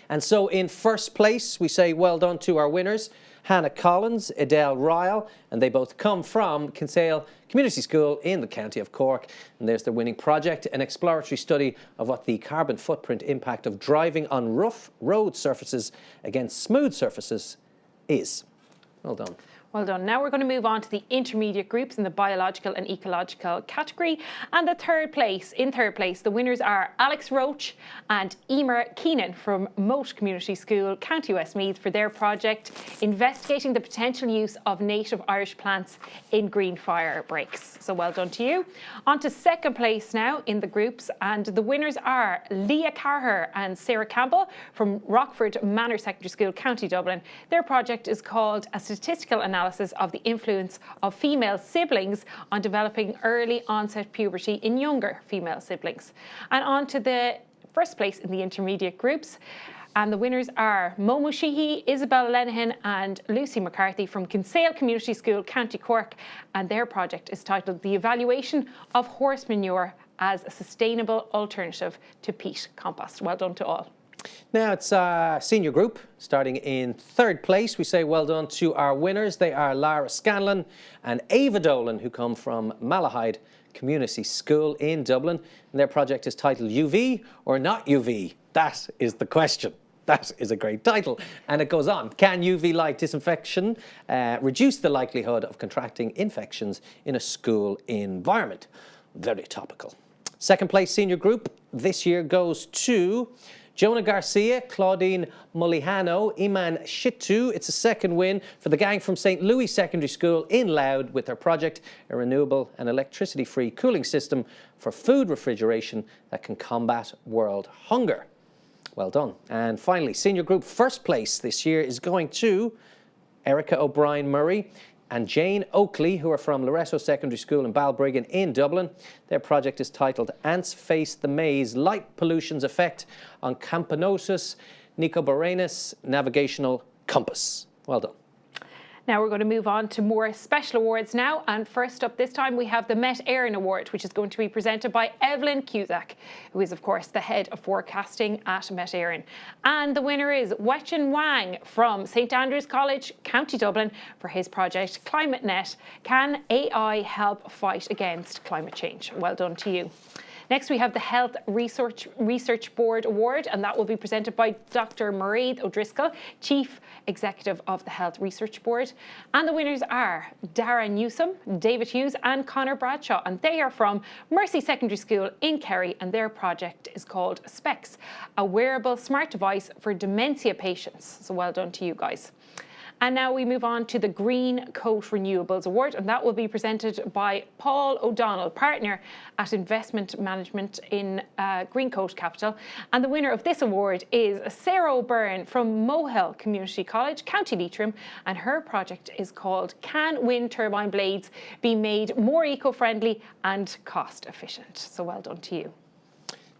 And so in first place, we say well done to our winners, Hannah Collins, Adele Ryle, and they both come from Kinsale Community School in the county of Cork. And there's their winning project, an exploratory study of what the carbon footprint impact of driving on rough road surfaces against smooth surfaces is. Well done.
Well done. Now we're going to move on to the intermediate groups in the biological and ecological category. And in third place, the winners are Alex Roach and Emer Keenan from Moat Community School, County Westmeath, for their project investigating the potential use of native Irish plants in green fire breaks. So well done to you. On to second place now in the groups, and the winners are Leah Carher and Sarah Campbell from Rockford Manor Secondary School, County Dublin. Their project is called A Statistical Analysis of the influence of female siblings on developing early onset puberty in younger female siblings. And on to the first place in the intermediate groups. And the winners are Momo Sheehy, Isabel Lenihan and Lucy McCarthy from Kinsale Community School, County Cork. And their project is titled The Evaluation of Horse Manure as a Sustainable Alternative to Peat Compost. Well done to all.
Now it's our senior group, starting in third place. We say well done to our winners. They are Lara Scanlon and Ava Dolan, who come from Malahide Community School in Dublin. And their project is titled UV or not UV? That is the question. That is a great title. And it goes on. Can UV light disinfection reduce the likelihood of contracting infections in a school environment? Very topical. Second place senior group, this year goes to Jonah Garcia, Claudine Molihano, Iman Shitu. It's a second win for the gang from St. Louis Secondary School in Louth with their project, a renewable and electricity-free cooling system for food refrigeration that can combat world hunger. Well done. And finally, senior group first place this year is going to Erica O'Brien Murray and Jane Oakley, who are from Loreto Secondary School in Balbriggan in Dublin. Their project is titled Ants Face the Maze, Light Pollution's Effect on Campanosus nicobarrensis Navigational Compass. Well done.
Now we're going to move on to more special awards now. And first up this time we have the Met Éireann Award, which is going to be presented by Evelyn Cusack, who is of course the head of forecasting at Met Éireann. And the winner is Wechen Wang from St Andrews College, County Dublin, for his project ClimateNet. Can AI help fight against climate change? Well done to you. Next, we have the Health Research Board Award, and that will be presented by Dr. Mairead O'Driscoll, Chief Executive of the Health Research Board. And the winners are Dara Newsom, David Hughes and Conor Bradshaw, and they are from Mercy Secondary School in Kerry, and their project is called SPECS, a wearable smart device for dementia patients. So well done to you guys. And now we move on to the Green Coat Renewables Award, and that will be presented by Paul O'Donnell, partner at Investment Management in Green Coat Capital. And the winner of this award is Sarah O'Byrne from Mohill Community College, County Leitrim, and her project is called Can Wind Turbine Blades Be Made More Eco-Friendly and Cost Efficient? So well done to you.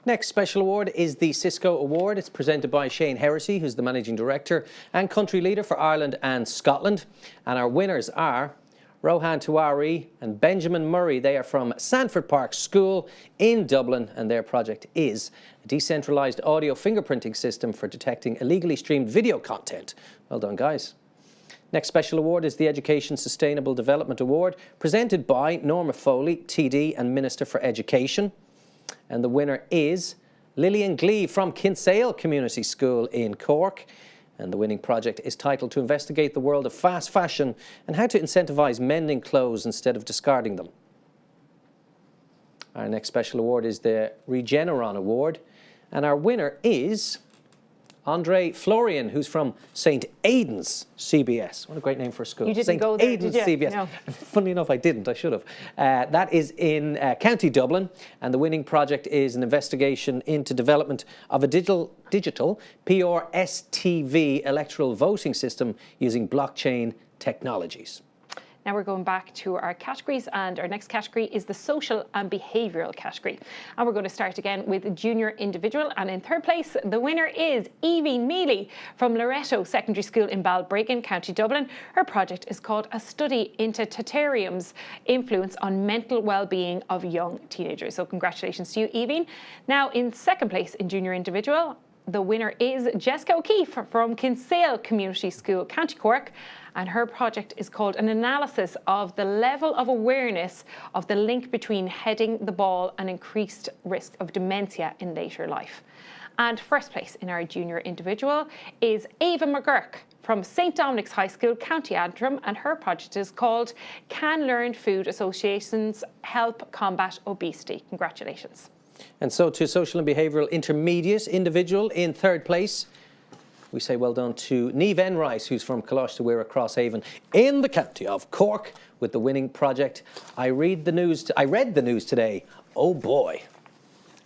Next special award is the Cisco Award. It's presented by Shane Heresy, who's the Managing Director and Country Leader for Ireland and Scotland. And our winners are Rohan Tiwari and Benjamin Murray. They are from Sanford Park School in Dublin, and their project is a decentralised audio fingerprinting system for detecting illegally streamed video content. Well done, guys. Next special award is the Education Sustainable Development Award, presented by Norma Foley, TD and Minister for Education. And the winner is Lillian Glee from Kinsale Community School in Cork. And the winning project is titled To Investigate the World of Fast Fashion and How to Incentivise Mending Clothes Instead of Discarding Them. Our next special award is the Regeneron Award. And our winner is Andre Florian, who's from St. Aidan's CBS. What a great name for a school.
You didn't go there, did you?
St. Aidan's CBS.
No.
Funnily enough, I didn't. I should have. That is in County Dublin, and the winning project is an investigation into development of a digital PRSTV electoral voting system using blockchain technologies.
Now we're going back to our categories, and our next category is the social and behavioural category. And we're going to start again with the junior individual. And in third place, the winner is Evie Mealy from Loreto Secondary School in Balbriggan, County Dublin. Her project is called A Study into Tatarium's Influence on Mental Wellbeing of Young Teenagers. So congratulations to you, Evie. Now in second place in junior individual, the winner is Jessica O'Keefe from Kinsale Community School, County Cork, and her project is called An Analysis of the Level of Awareness of the Link Between Heading the Ball and Increased Risk of Dementia in Later Life. And first place in our junior individual is Ava McGurk from St Dominic's High School, County Antrim, and her project is called Can Learned Food Associations Help Combat Obesity? Congratulations.
And so to social and behavioural intermediate individual in third place, we say well done to Niamh Enright, who's from Coláiste Mhuire Crosshaven in the county of Cork with the winning project. I read the news today. Oh boy.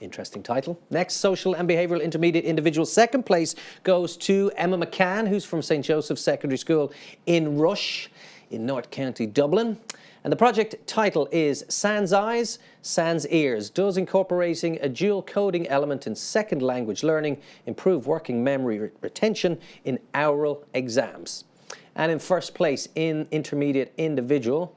Interesting title. Next, social and behavioural intermediate individual second place goes to Emma McCann, who's from St Joseph's Secondary School in Rush in North County, Dublin. And the project title is Sans Eyes, Sans Ears. Does incorporating a dual coding element in second language learning improve working memory retention in oral exams? And in first place in intermediate individual,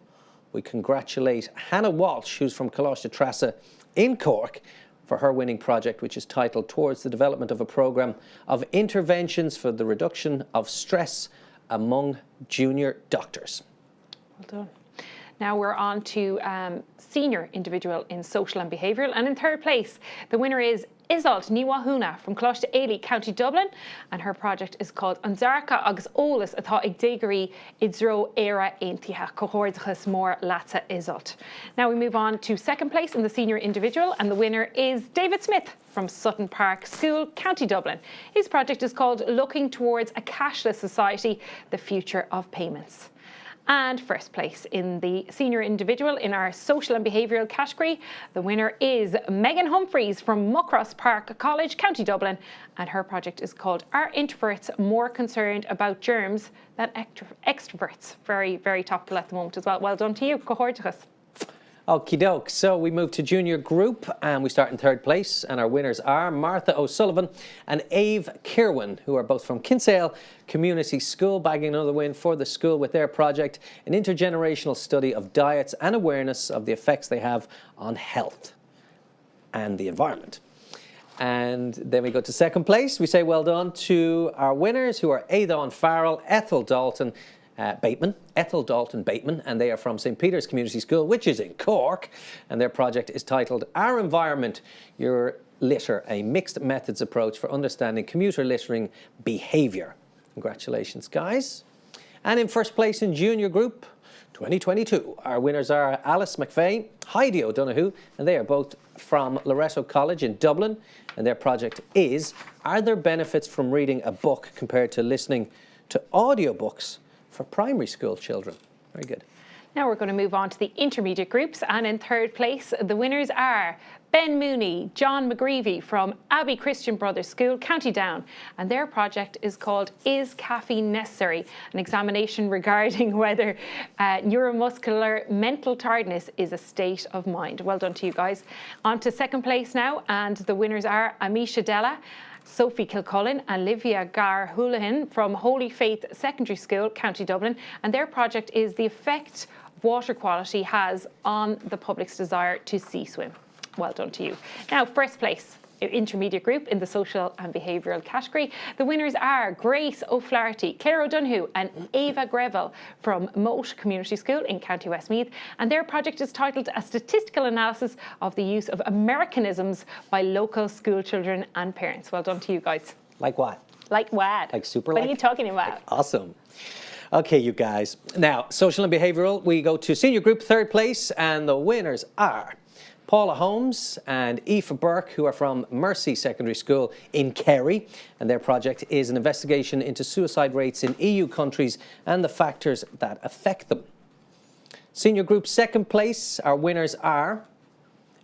we congratulate Hannah Walsh, who's from Coláiste Trasa in Cork, for her winning project, which is titled Towards the Development of a Programme of Interventions for the Reduction of Stress Among Junior Doctors.
Well done. Now we're on to senior individual in social and behavioural. And in third place, the winner is Isolt Niwahuna from Closh Ailey, County Dublin. And her project is called Anzarca agus Olas atá ag degarí Idzro Era Aintiha Cohordachas Mór Latza Isolt. Now we move on to second place in the senior individual, and the winner is David Smith from Sutton Park School, County Dublin. His project is called Looking Towards a Cashless Society, the Future of Payments. And first place in the senior individual in our social and behavioural category, the winner is Megan Humphreys from Muckross Park College, County Dublin, and her project is called Are Introverts More Concerned About Germs Than Extroverts? Very, very topical at the moment as well. Well done to you, Cohorticus.
Okie doke. So we move to junior group and we start in third place, and our winners are Martha O'Sullivan and Ave Kirwan, who are both from Kinsale Community School, bagging another win for the school with their project, an intergenerational study of diets and awareness of the effects they have on health and the environment. And then we go to second place. We say well done to our winners, who are Aidan Farrell, Ethel Dalton Bateman, and they are from St. Peter's Community School, which is in Cork, and their project is titled Our Environment, Your Litter, a mixed methods approach for understanding commuter littering behaviour. Congratulations, guys. And in first place in junior group 2022, our winners are Alice McVeigh, Heidi O'Donoghue, and they are both from Loreto College in Dublin, and their project is Are there benefits from reading a book compared to listening to audiobooks for primary school children? Very good.
Now we're going to move on to the intermediate groups, and in third place the winners are Ben Mooney, John McGreevy from Abbey Christian Brothers School, County Down, and their project is called Is Caffeine Necessary? An examination regarding whether neuromuscular mental tiredness is a state of mind. Well done to you guys. On to second place now, and the winners are Amisha Della, Sophie Kilcullen and Olivia Gar-Houlihan from Holy Faith Secondary School, County Dublin, and their project is the effect water quality has on the public's desire to sea swim. Well done to you. Now, first place, intermediate group in the social and behavioural category. The winners are Grace O'Flaherty, Claire O'Donoghue and Ava Greville from Moat Community School in County Westmeath, and their project is titled A Statistical Analysis of the Use of Americanisms by Local School Children and Parents. Well done to you guys.
Like what?
Like what?
Like super
What
like?
are you talking about?
Like awesome. Okay, you guys. Now, social and behavioural, we go to senior group third place, and the winners are Paula Holmes and Aoife Burke, who are from Mercy Secondary School in Kerry, and their project is an investigation into suicide rates in EU countries and the factors that affect them. Senior group second place, our winners are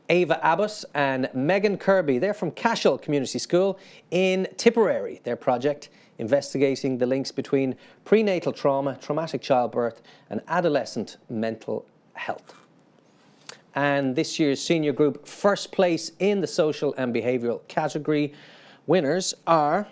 Ava Abbott and Megan Kirby. They're from Cashel Community School in Tipperary. Their project investigating the links between prenatal trauma, traumatic childbirth and adolescent mental health. And this year's senior group first place in the social and behavioural category winners are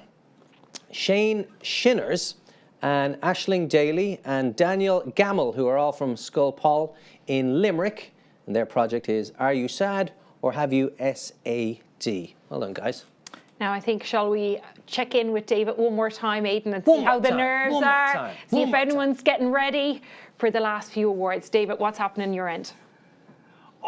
Shane Shinners and Aisling Daly and Daniel Gamble, who are all from Skull Paul in Limerick. And their project is Are You Sad or Have You SAD? Well done, guys.
Now, I think, shall we check in with David one more time, Aidan, and see how the nerves are? See if anyone's getting ready for the last few awards. David, what's happening on your end?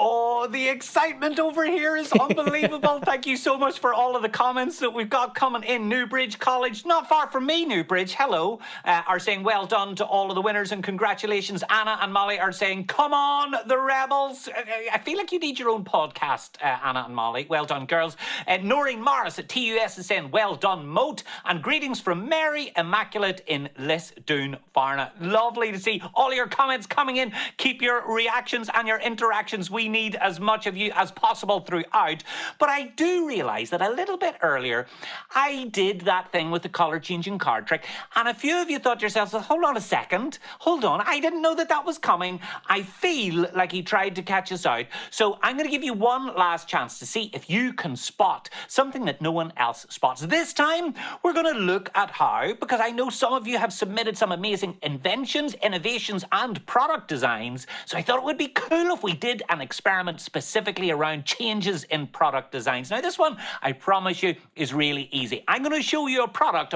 Oh, the excitement over here is unbelievable. Thank you so much for all of the comments that we've got coming in. Newbridge College, not far from me, Newbridge, hello, are saying well done to all of the winners and congratulations. Anna and Molly are saying, come on, the Rebels. I feel like you need your own podcast, Anna and Molly. Well done, girls. Noreen Morris at TUS is saying, well done, Moat. And greetings from Mary Immaculate in Lisdoon, Farna. Lovely to see all your comments coming in. Keep your reactions and your interactions. We need as much of you as possible throughout. But I do realise that a little bit earlier, I did that thing with the colour changing card trick. And a few of you thought to yourselves, hold on a second. Hold on. I didn't know that that was coming. I feel like he tried to catch us out. So I'm going to give you one last chance to see if you can spot something that no one else spots. This time, we're going to look at how, because I know some of you have submitted some amazing inventions, innovations, and product designs. So I thought it would be cool if we did an experiment specifically around changes in product designs. Now, this one, I promise you, is really easy. I'm going to show you a product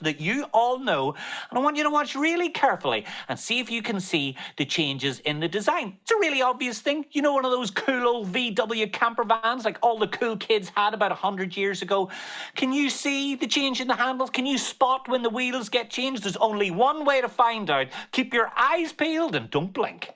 that you all know, and I want you to watch really carefully and see if you can see the changes in the design. It's a really obvious thing. You know, one of those cool old VW camper vans like all the cool kids had about 100 years ago. Can you see the change in the handles? Can you spot when the wheels get changed? There's only one way to find out. Keep your eyes peeled and don't blink.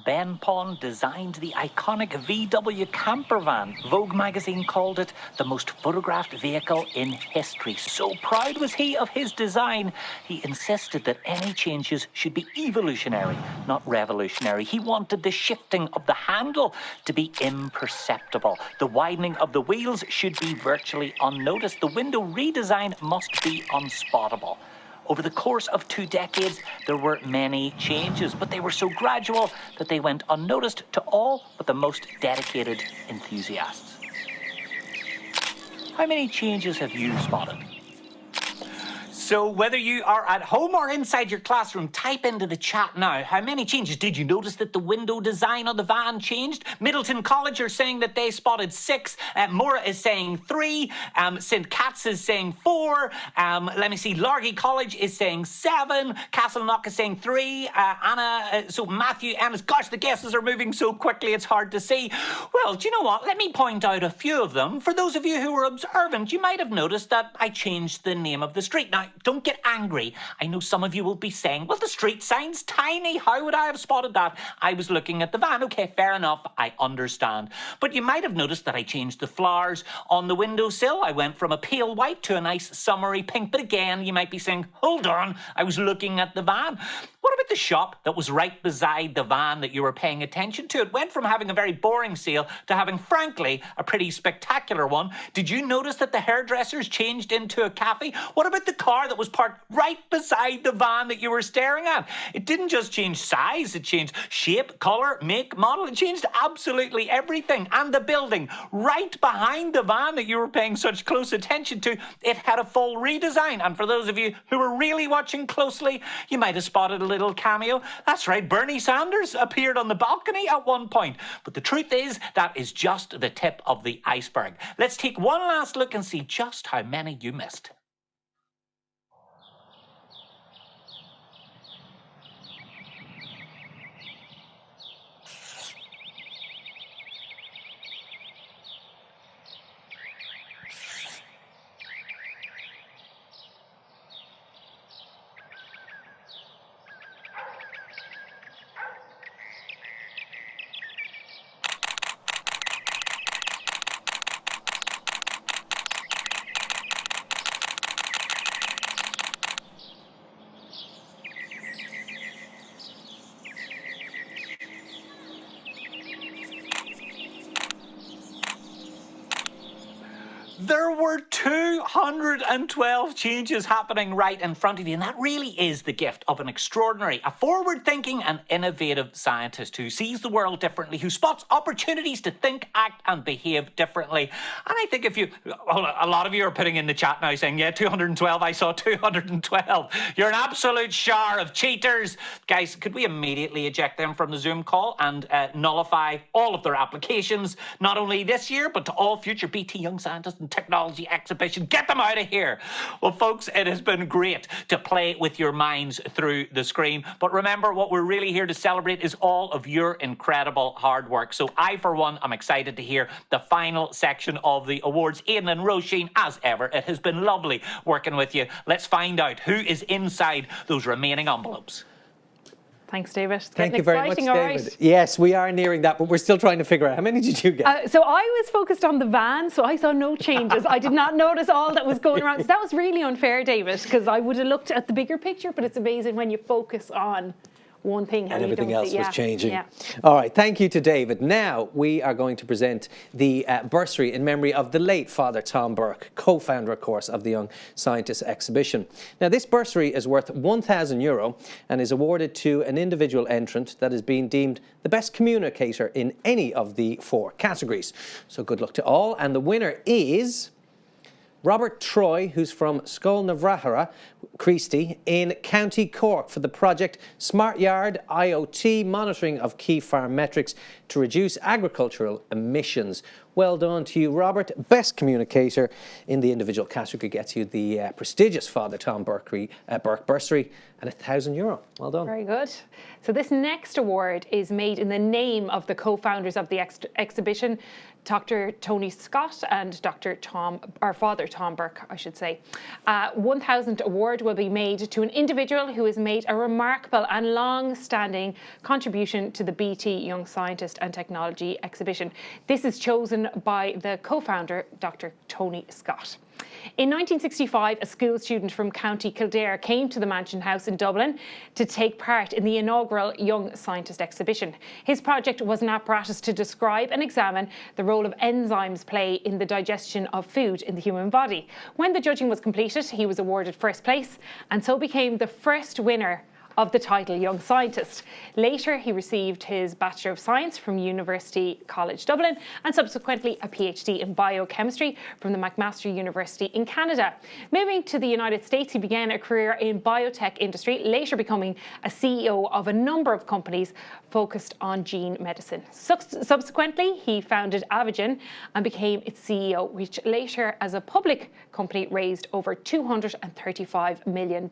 Ben Pond designed the iconic VW camper van. Vogue magazine called it the most photographed vehicle in history. So proud was he of his design, he insisted that any changes should be evolutionary, not revolutionary. He wanted the shifting of the handle to be imperceptible. The widening of the wheels should be virtually unnoticed. The window redesign must be unspottable. Over the course of 2 decades, there were many changes, but they were so gradual that they went unnoticed to all but the most dedicated enthusiasts. How many changes have you spotted? So whether you are at home or inside your classroom, type into the chat now. How many changes? Did you notice that the window design on the van changed? Middleton College are saying that they spotted 6. Mora is saying 3. St. Cat's is saying 4. Let me see. Largy College is saying 7. Castleknock is saying 3. So Matthew, Ennis. Gosh, the guesses are moving so quickly it's hard to see. Well, do you know what? Let me point out a few of them. For those of you who were observant, you might have noticed that I changed the name of the street. Now, don't get angry. I know some of you will be saying, well, the street sign's tiny. How would I have spotted that? I was looking at the van. Okay, fair enough. I understand. But you might have noticed that I changed the flowers on the windowsill. I went from a pale white to a nice summery pink. But again, you might be saying, hold on, I was looking at the van. What about the shop that was right beside the van that you were paying attention to? It went from having a very boring sale to having, frankly, a pretty spectacular one. Did you notice that the hairdressers changed into a cafe? What about the car that was parked right beside the van that you were staring at? It didn't just change size, it changed shape, colour, make, model. It changed absolutely everything. And the building right behind the van that you were paying such close attention to, it had a full redesign. And for those of you who were really watching closely, you might have spotted a little cameo. That's right, Bernie Sanders appeared on the balcony at one point. But the truth is, that is just the tip of the iceberg. Let's take one last look and see just how many you missed. There were 212 changes happening right in front of you, and that really is the gift of an extraordinary, a forward-thinking and innovative scientist who sees the world differently, who spots opportunities to think, act and behave differently. And I think if you, well, a lot of you are putting in the chat now saying, yeah, 212, I saw 212. You're an absolute shower of cheaters. Guys, could we immediately eject them from the Zoom call and nullify all of their applications, not only this year, but to all future BT Young Scientists and Technology exhibition? Get them out of here. Well, folks, it has been great to play with your minds through the screen. But remember, what we're really here to celebrate is all of your incredible hard work. So I, for one, am excited to hear the final section of the awards. Aidan and Roisin, as ever, it has been lovely working with you. Let's find out who is inside those remaining envelopes.
Thanks, David. It's
Thank you
getting
very much,
exciting, all
David.
right.
Yes, we are nearing that, but we're still trying to figure out. How many did you get?
So I was focused on the van, so I saw no changes. I did not notice all that was going around. So that was really unfair, David, because I would have looked at the bigger picture, but it's amazing when you focus on one thing
and everything else was changing.
Yeah.
All right, thank you to David. Now we are going to present the bursary in memory of the late Father Tom Burke, co-founder, of course, of the Young Scientists exhibition. Now this bursary is worth €1,000 and is awarded to an individual entrant that has been deemed the best communicator in any of the 4 categories. So good luck to all. And the winner is Robert Troy, who's from Scolnavrathara, Creasty, in County Cork for the project Smart Yard IoT monitoring of key farm metrics to reduce agricultural emissions. Well done to you, Robert. Best communicator in the individual category gets you the prestigious Father Tom Burke bursary and €1,000. Well done.
Very good. So this next award is made in the name of the co-founders of the exhibition, Dr. Tony Scott and Father Tom Burke, I should say. 1,000th award will be made to an individual who has made a remarkable and long-standing contribution to the BT Young Scientist and Technology exhibition. This is chosen by the co-founder, Dr. Tony Scott. In 1965, a school student from County Kildare came to the Mansion House in Dublin to take part in the inaugural Young Scientist exhibition. His project was an apparatus to describe and examine the role of enzymes play in the digestion of food in the human body. When the judging was completed, he was awarded first place and so became the first winner of the title Young Scientist. Later, he received his Bachelor of Science from University College Dublin and subsequently a PhD in biochemistry from the McMaster University in Canada. Moving to the United States, he began a career in biotech industry, later becoming a CEO of a number of companies focused on gene medicine. Subsequently, he founded Avogen and became its CEO, which later, as a public company, raised over $235 million.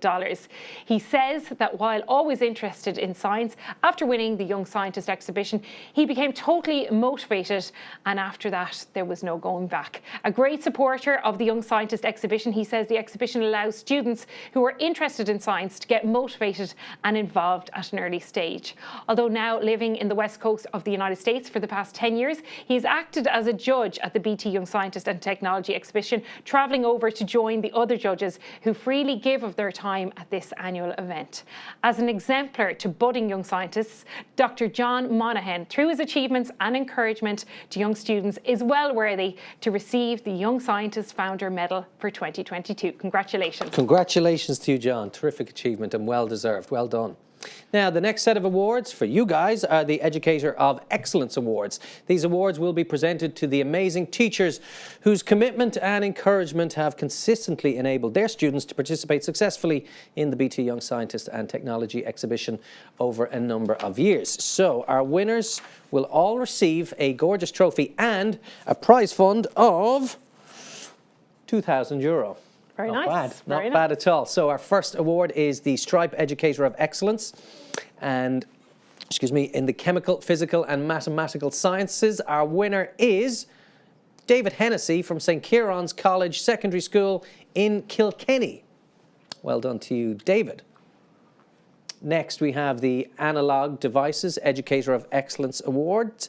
He says that while always interested in science, after winning the Young Scientist exhibition, he became totally motivated, and after that, there was no going back. A great supporter of the Young Scientist exhibition, he says the exhibition allows students who are interested in science to get motivated and involved at an early stage. Although now living in the west coast of the United States for the past 10 years, he has acted as a judge at the BT Young Scientist and Technology exhibition, travelling over to join the other judges who freely give of their time at this annual event. As an exemplar to budding young scientists, Dr. John Monaghan, through his achievements and encouragement to young students, is well worthy to receive the Young Scientist Founder Medal for 2022. Congratulations.
Congratulations to you, John. Terrific achievement and well deserved. Well done. Now, the next set of awards for you guys are the Educator of Excellence Awards. These awards will be presented to the amazing teachers whose commitment and encouragement have consistently enabled their students to participate successfully in the BT Young Scientist and Technology exhibition over a number of years. So, our winners will all receive a gorgeous trophy and a prize fund of €2,000.
Very
Not
nice.
bad. Not bad at all. So our first award is the Stripe Educator of Excellence, and in the chemical, physical and mathematical sciences. Our winner is David Hennessy from St. Kieran's College Secondary School in Kilkenny. Well done to you, David. Next, we have the Analog Devices Educator of Excellence Award.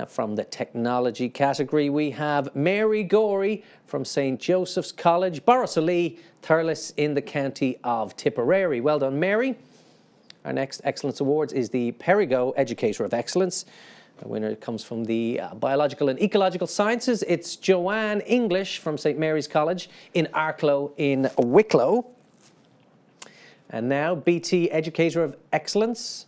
From the technology category, we have Mary Gorey from St. Joseph's College, Borrisoleigh, Thurles in the county of Tipperary. Well done, Mary. Our next Excellence Awards is the Perigo Educator of Excellence. The winner comes from the Biological and Ecological Sciences. It's Joanne English from St. Mary's College in Arklow in Wicklow. And now, BT Educator of Excellence.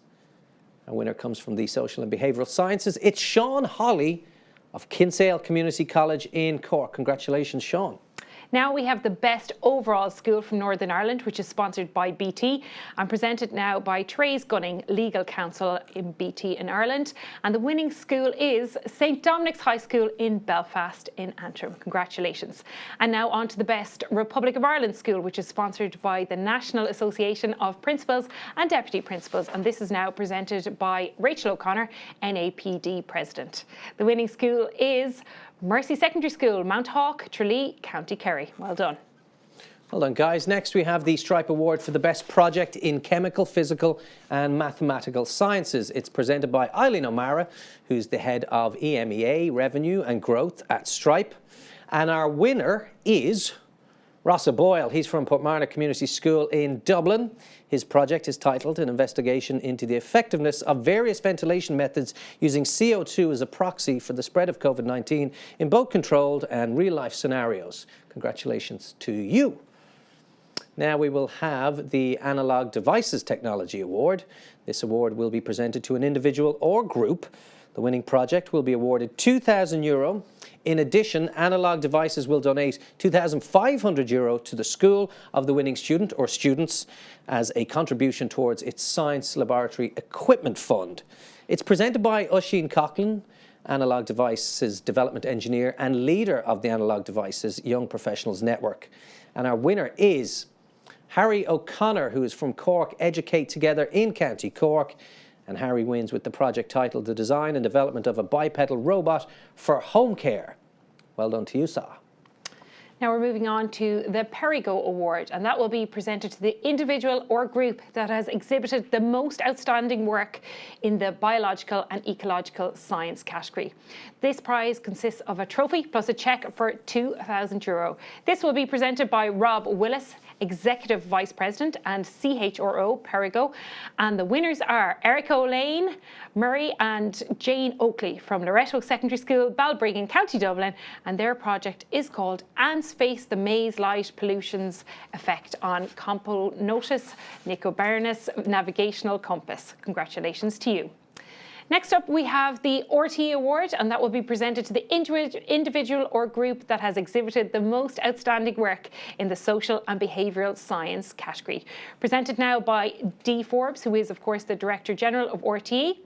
Our winner comes from the Social and Behavioural Sciences. It's Sean Holly of Kinsale Community College in Cork. Congratulations, Sean.
Now we have the Best Overall School from Northern Ireland, which is sponsored by BT and presented now by Therese Gunning, Legal Counsel in BT in Ireland. And the winning school is St. Dominic's High School in Belfast in Antrim. Congratulations. And now on to the Best Republic of Ireland School, which is sponsored by the National Association of Principals and Deputy Principals. And this is now presented by Rachel O'Connor, NAPD President. The winning school is Mercy Secondary School, Mount Hawk, Tralee, County Kerry. Well done.
Well done, guys. Next, we have the Stripe Award for the Best Project in Chemical, Physical and Mathematical Sciences. It's presented by Eileen O'Mara, who's the head of EMEA, Revenue and Growth at Stripe. And our winner is Rossa Boyle. He's from Portmarnock Community School in Dublin. His project is titled An Investigation into the Effectiveness of Various Ventilation Methods Using CO2 as a Proxy for the Spread of COVID-19 in both controlled and real-life scenarios. Congratulations to you. Now we will have the Analog Devices Technology Award. This award will be presented to an individual or group The winning project will be awarded €2,000. In addition, Analog Devices will donate €2,500 to the school of the winning student or students as a contribution towards its Science Laboratory Equipment Fund. It's presented by Oisin Coughlin, Analog Devices development engineer and leader of the Analog Devices Young Professionals Network. And our winner is Harry O'Connor, who is from Cork Educate Together in County Cork. And Harry wins with the project titled The Design and Development of a Bipedal Robot for Home Care. Well done to you, Sa.
Now we're moving on to the Perigo Award, and that will be presented to the individual or group that has exhibited the most outstanding work in the biological and ecological science category. This prize consists of a trophy plus a cheque for €2,000. This will be presented by Rob Willis, Executive Vice President and CHRO Perigo, and the winners are Erica O'Lane, Murray and Jane Oakley from Loretto Secondary School, Balbriggan in County Dublin, and their project is called Ants Face the Maze Light Pollution's Effect on Componotus Nicobarnus Navigational Compass. Congratulations to you. Next up, we have the RTE Award, and that will be presented to the individual or group that has exhibited the most outstanding work in the social and behavioural science category. Presented now by Dee Forbes, who is, of course, the Director General of RTE.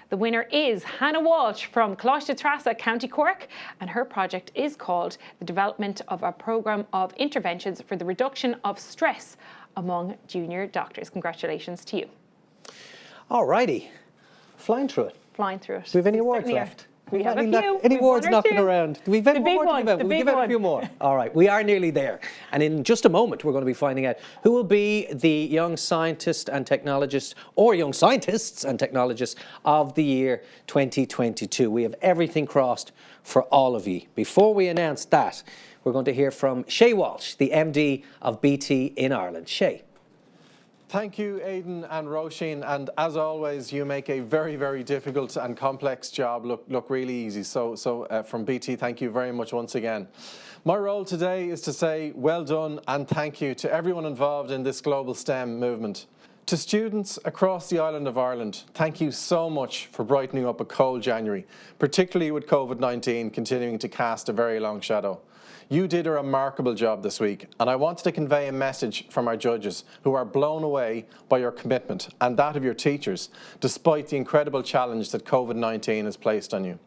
The winner is Hannah Walsh from Coláiste Trasa, County Cork, and her project is called The Development of a Programme of Interventions for the Reduction of Stress among Junior Doctors. Congratulations to you.
All righty. Flying through it.
Flying through it.
Do we have any awards left?
We have a few.
Any awards
One or
knocking
two.
around? Do we have any
The big
more to
one,
give out?
the
We'll
big
give out a
one.
few more. All right, we are nearly there. And in just a moment, we're going to be finding out who will be the young scientist and technologist, or young scientists and technologists of the year 2022. We have everything crossed for all of you. Before we announce that, we're going to hear from Shay Walsh, the MD of BT in Ireland. Shay.
Thank you, Aidan and Roisin, and as always, you make a very, very difficult and complex job look really easy. So from BT, thank you very much once again. My role today is to say well done and thank you to everyone involved in this global STEM movement. To students across the island of Ireland, thank you so much for brightening up a cold January, particularly with COVID-19 continuing to cast a very long shadow. You did a remarkable job this week, and I wanted to convey a message from our judges who are blown away by your commitment and that of your teachers, despite the incredible challenge that COVID-19 has placed on you.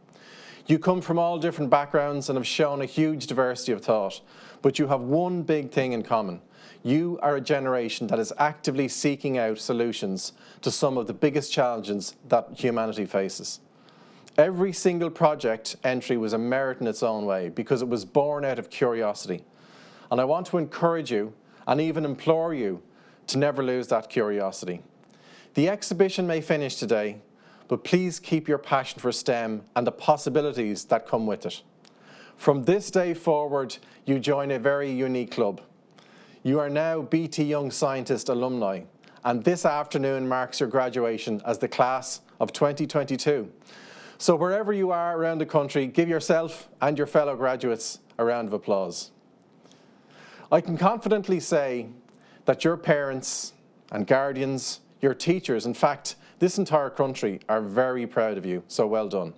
You come from all different backgrounds and have shown a huge diversity of thought, but you have one big thing in common. You are a generation that is actively seeking out solutions to some of the biggest challenges that humanity faces. Every single project entry was a merit in its own way because it was born out of curiosity. And I want to encourage you and even implore you to never lose that curiosity. The exhibition may finish today, but please keep your passion for STEM and the possibilities that come with it. From this day forward, you join a very unique club. You are now BT Young Scientist alumni, and this afternoon marks your graduation as the class of 2022. So wherever you are around the country, give yourself and your fellow graduates a round of applause. I can confidently say that your parents and guardians, your teachers, in fact, this entire country are very proud of you, so well done.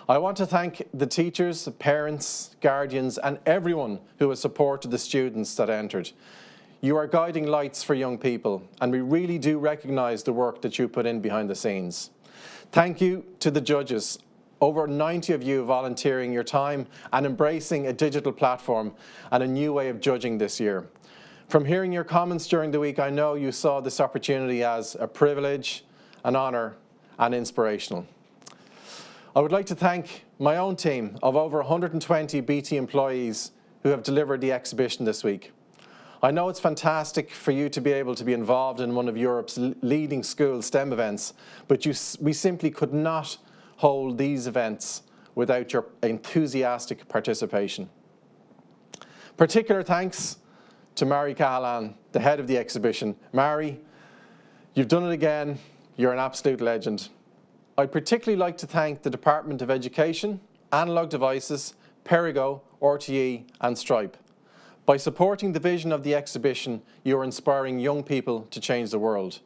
I want to thank the teachers, the parents, guardians, and everyone who has supported the students that entered. You are guiding lights for young people, and we really do recognise the work that you put in behind the scenes. Thank you to the judges, over 90 of you volunteering your time and embracing a digital platform and a new way of judging this year. From hearing your comments during the week, I know you saw this opportunity as a privilege, an honour, and inspirational. I would like to thank my own team of over 120 BT employees who have delivered the exhibition this week. I know it's fantastic for you to be able to be involved in one of Europe's leading school STEM events, but we simply could not hold these events without your enthusiastic participation. Particular thanks to Mary Cahalan, the head of the exhibition. Mary, you've done it again. You're an absolute legend. I'd particularly like to thank the Department of Education, Analog Devices, Perigo, RTE and Stripe. By supporting the vision of the exhibition, you are inspiring young people to change the world.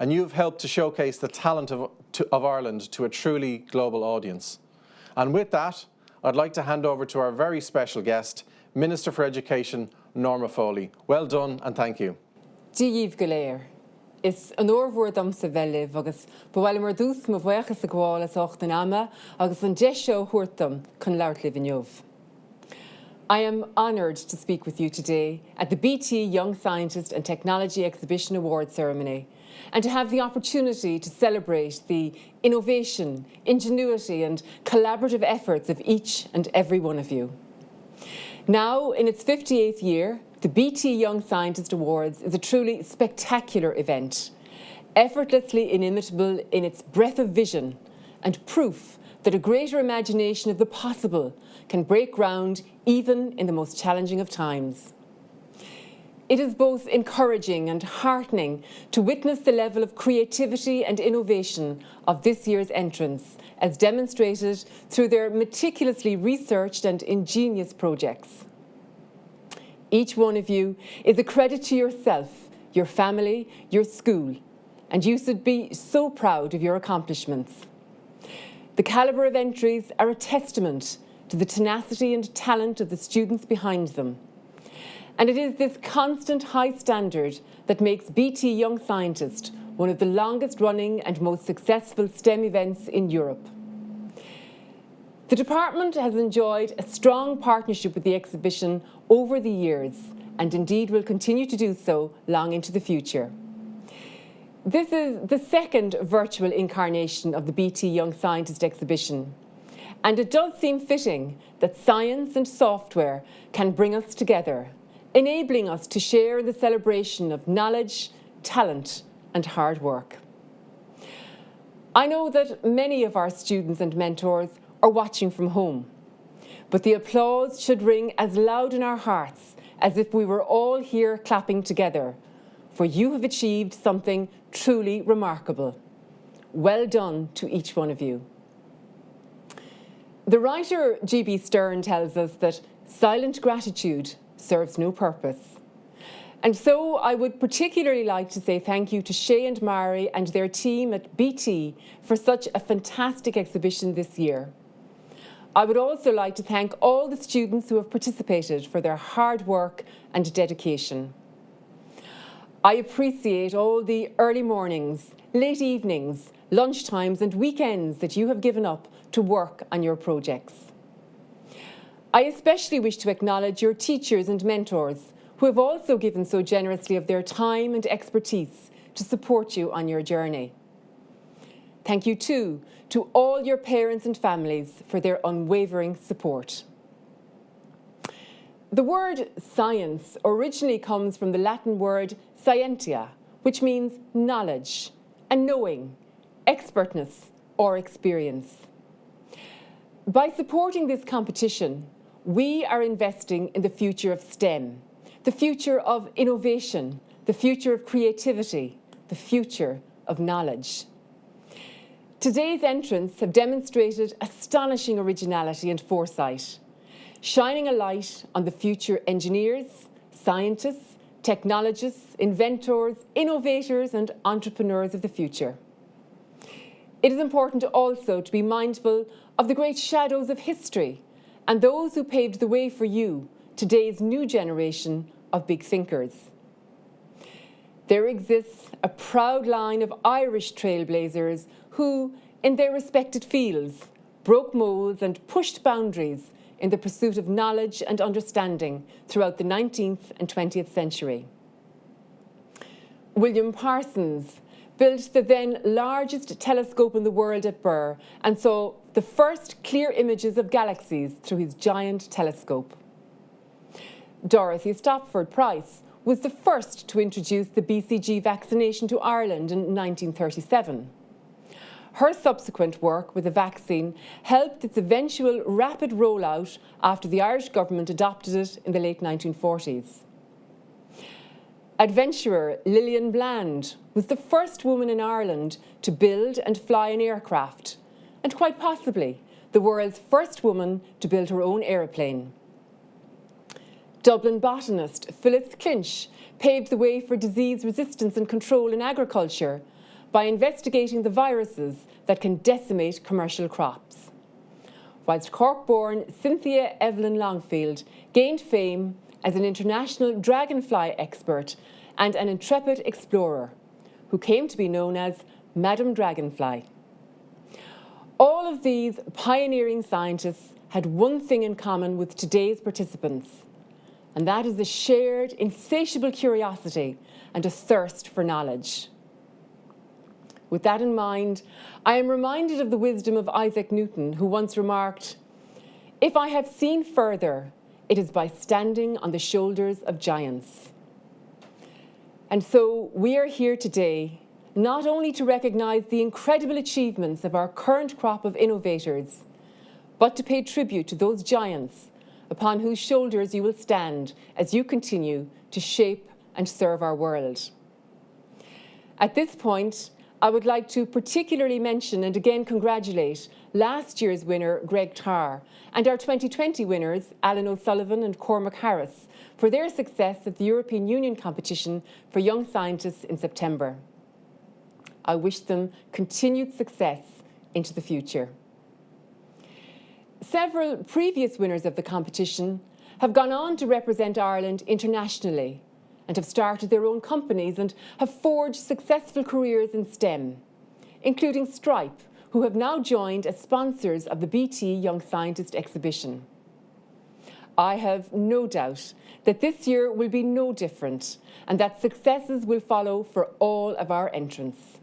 and you've helped to showcase the talent of Ireland to a truly global audience. And with that, I'd like to hand over to our very special guest, Minister for Education, Norma Foley. Well done and thank you.
Díomh go léir. Is an ormhór dom sa bheileh agus bhfuil mar dús mo bhuachas a gháil as ocht an ama agus an deisio thuirtam chun leabhart libh. I am honoured to speak with you today at the BT Young Scientist and Technology Exhibition Award ceremony and to have the opportunity to celebrate the innovation, ingenuity and collaborative efforts of each and every one of you. Now, in its 58th year, the BT Young Scientist Awards is a truly spectacular event, effortlessly inimitable in its breadth of vision and proof that a greater imagination of the possible can break ground even in the most challenging of times. It is both encouraging and heartening to witness the level of creativity and innovation of this year's entrants, as demonstrated through their meticulously researched and ingenious projects. Each one of you is a credit to yourself, your family, your school, and you should be so proud of your accomplishments. The calibre of entries are a testament to the tenacity and talent of the students behind them. And it is this constant high standard that makes BT Young Scientist one of the longest running and most successful STEM events in Europe. The department has enjoyed a strong partnership with the exhibition over the years and indeed will continue to do so long into the future. This is the second virtual incarnation of the BT Young Scientist exhibition, and it does seem fitting that science and software can bring us together, enabling us to share the celebration of knowledge, talent and hard work. I know that many of our students and mentors are watching from home, but the applause should ring as loud in our hearts as if we were all here clapping together, for you have achieved something truly remarkable. Well done to each one of you. The writer G.B. Stern tells us that silent gratitude serves no purpose. And so I would particularly like to say thank you to Shay and Mari and their team at BT for such a fantastic exhibition this year. I would also like to thank all the students who have participated for their hard work and dedication. I appreciate all the early mornings, late evenings, lunchtimes and weekends that you have given up to work on your projects. I especially wish to acknowledge your teachers and mentors who have also given so generously of their time and expertise to support you on your journey. Thank you too to all your parents and families for their unwavering support. The word science originally comes from the Latin word scientia, which means knowledge and knowing, expertness or experience. By supporting this competition, we are investing in the future of STEM, the future of innovation, the future of creativity, the future of knowledge. Today's entrants have demonstrated astonishing originality and foresight, shining a light on the future engineers, scientists, technologists, inventors, innovators and entrepreneurs of the future. It is important also to be mindful of the great shadows of history and those who paved the way for you, today's new generation of big thinkers. There exists a proud line of Irish trailblazers who, in their respected fields, broke molds and pushed boundaries in the pursuit of knowledge and understanding throughout the 19th and 20th century. William Parsons built the then largest telescope in the world at Birr and saw the first clear images of galaxies through his giant telescope. Dorothy Stopford Price was the first to introduce the BCG vaccination to Ireland in 1937. Her subsequent work with the vaccine helped its eventual rapid rollout after the Irish government adopted it in the late 1940s. Adventurer Lillian Bland was the first woman in Ireland to build and fly an aircraft, and quite possibly the world's first woman to build her own aeroplane. Dublin botanist Phyllis Clinch paved the way for disease resistance and control in agriculture by investigating the viruses that can decimate commercial crops. Whilst Cork-born Cynthia Evelyn Longfield gained fame as an international dragonfly expert and an intrepid explorer, who came to be known as Madam Dragonfly. All of these pioneering scientists had one thing in common with today's participants, and that is a shared, insatiable curiosity and a thirst for knowledge. With that in mind, I am reminded of the wisdom of Isaac Newton, who once remarked, "If I have seen further, it is by standing on the shoulders of giants." And so we are here today, not only to recognise the incredible achievements of our current crop of innovators, but to pay tribute to those giants upon whose shoulders you will stand as you continue to shape and serve our world. At this point, I would like to particularly mention and again congratulate last year's winner, Greg Tarr, and our 2020 winners, Alan O'Sullivan and Cormac Harris, for their success at the European Union competition for young scientists in September. I wish them continued success into the future. Several previous winners of the competition have gone on to represent Ireland internationally and have started their own companies and have forged successful careers in STEM, including Stripe, who have now joined as sponsors of the BT Young Scientist exhibition. I have no doubt that this year will be no different and that successes will follow for all of our entrants.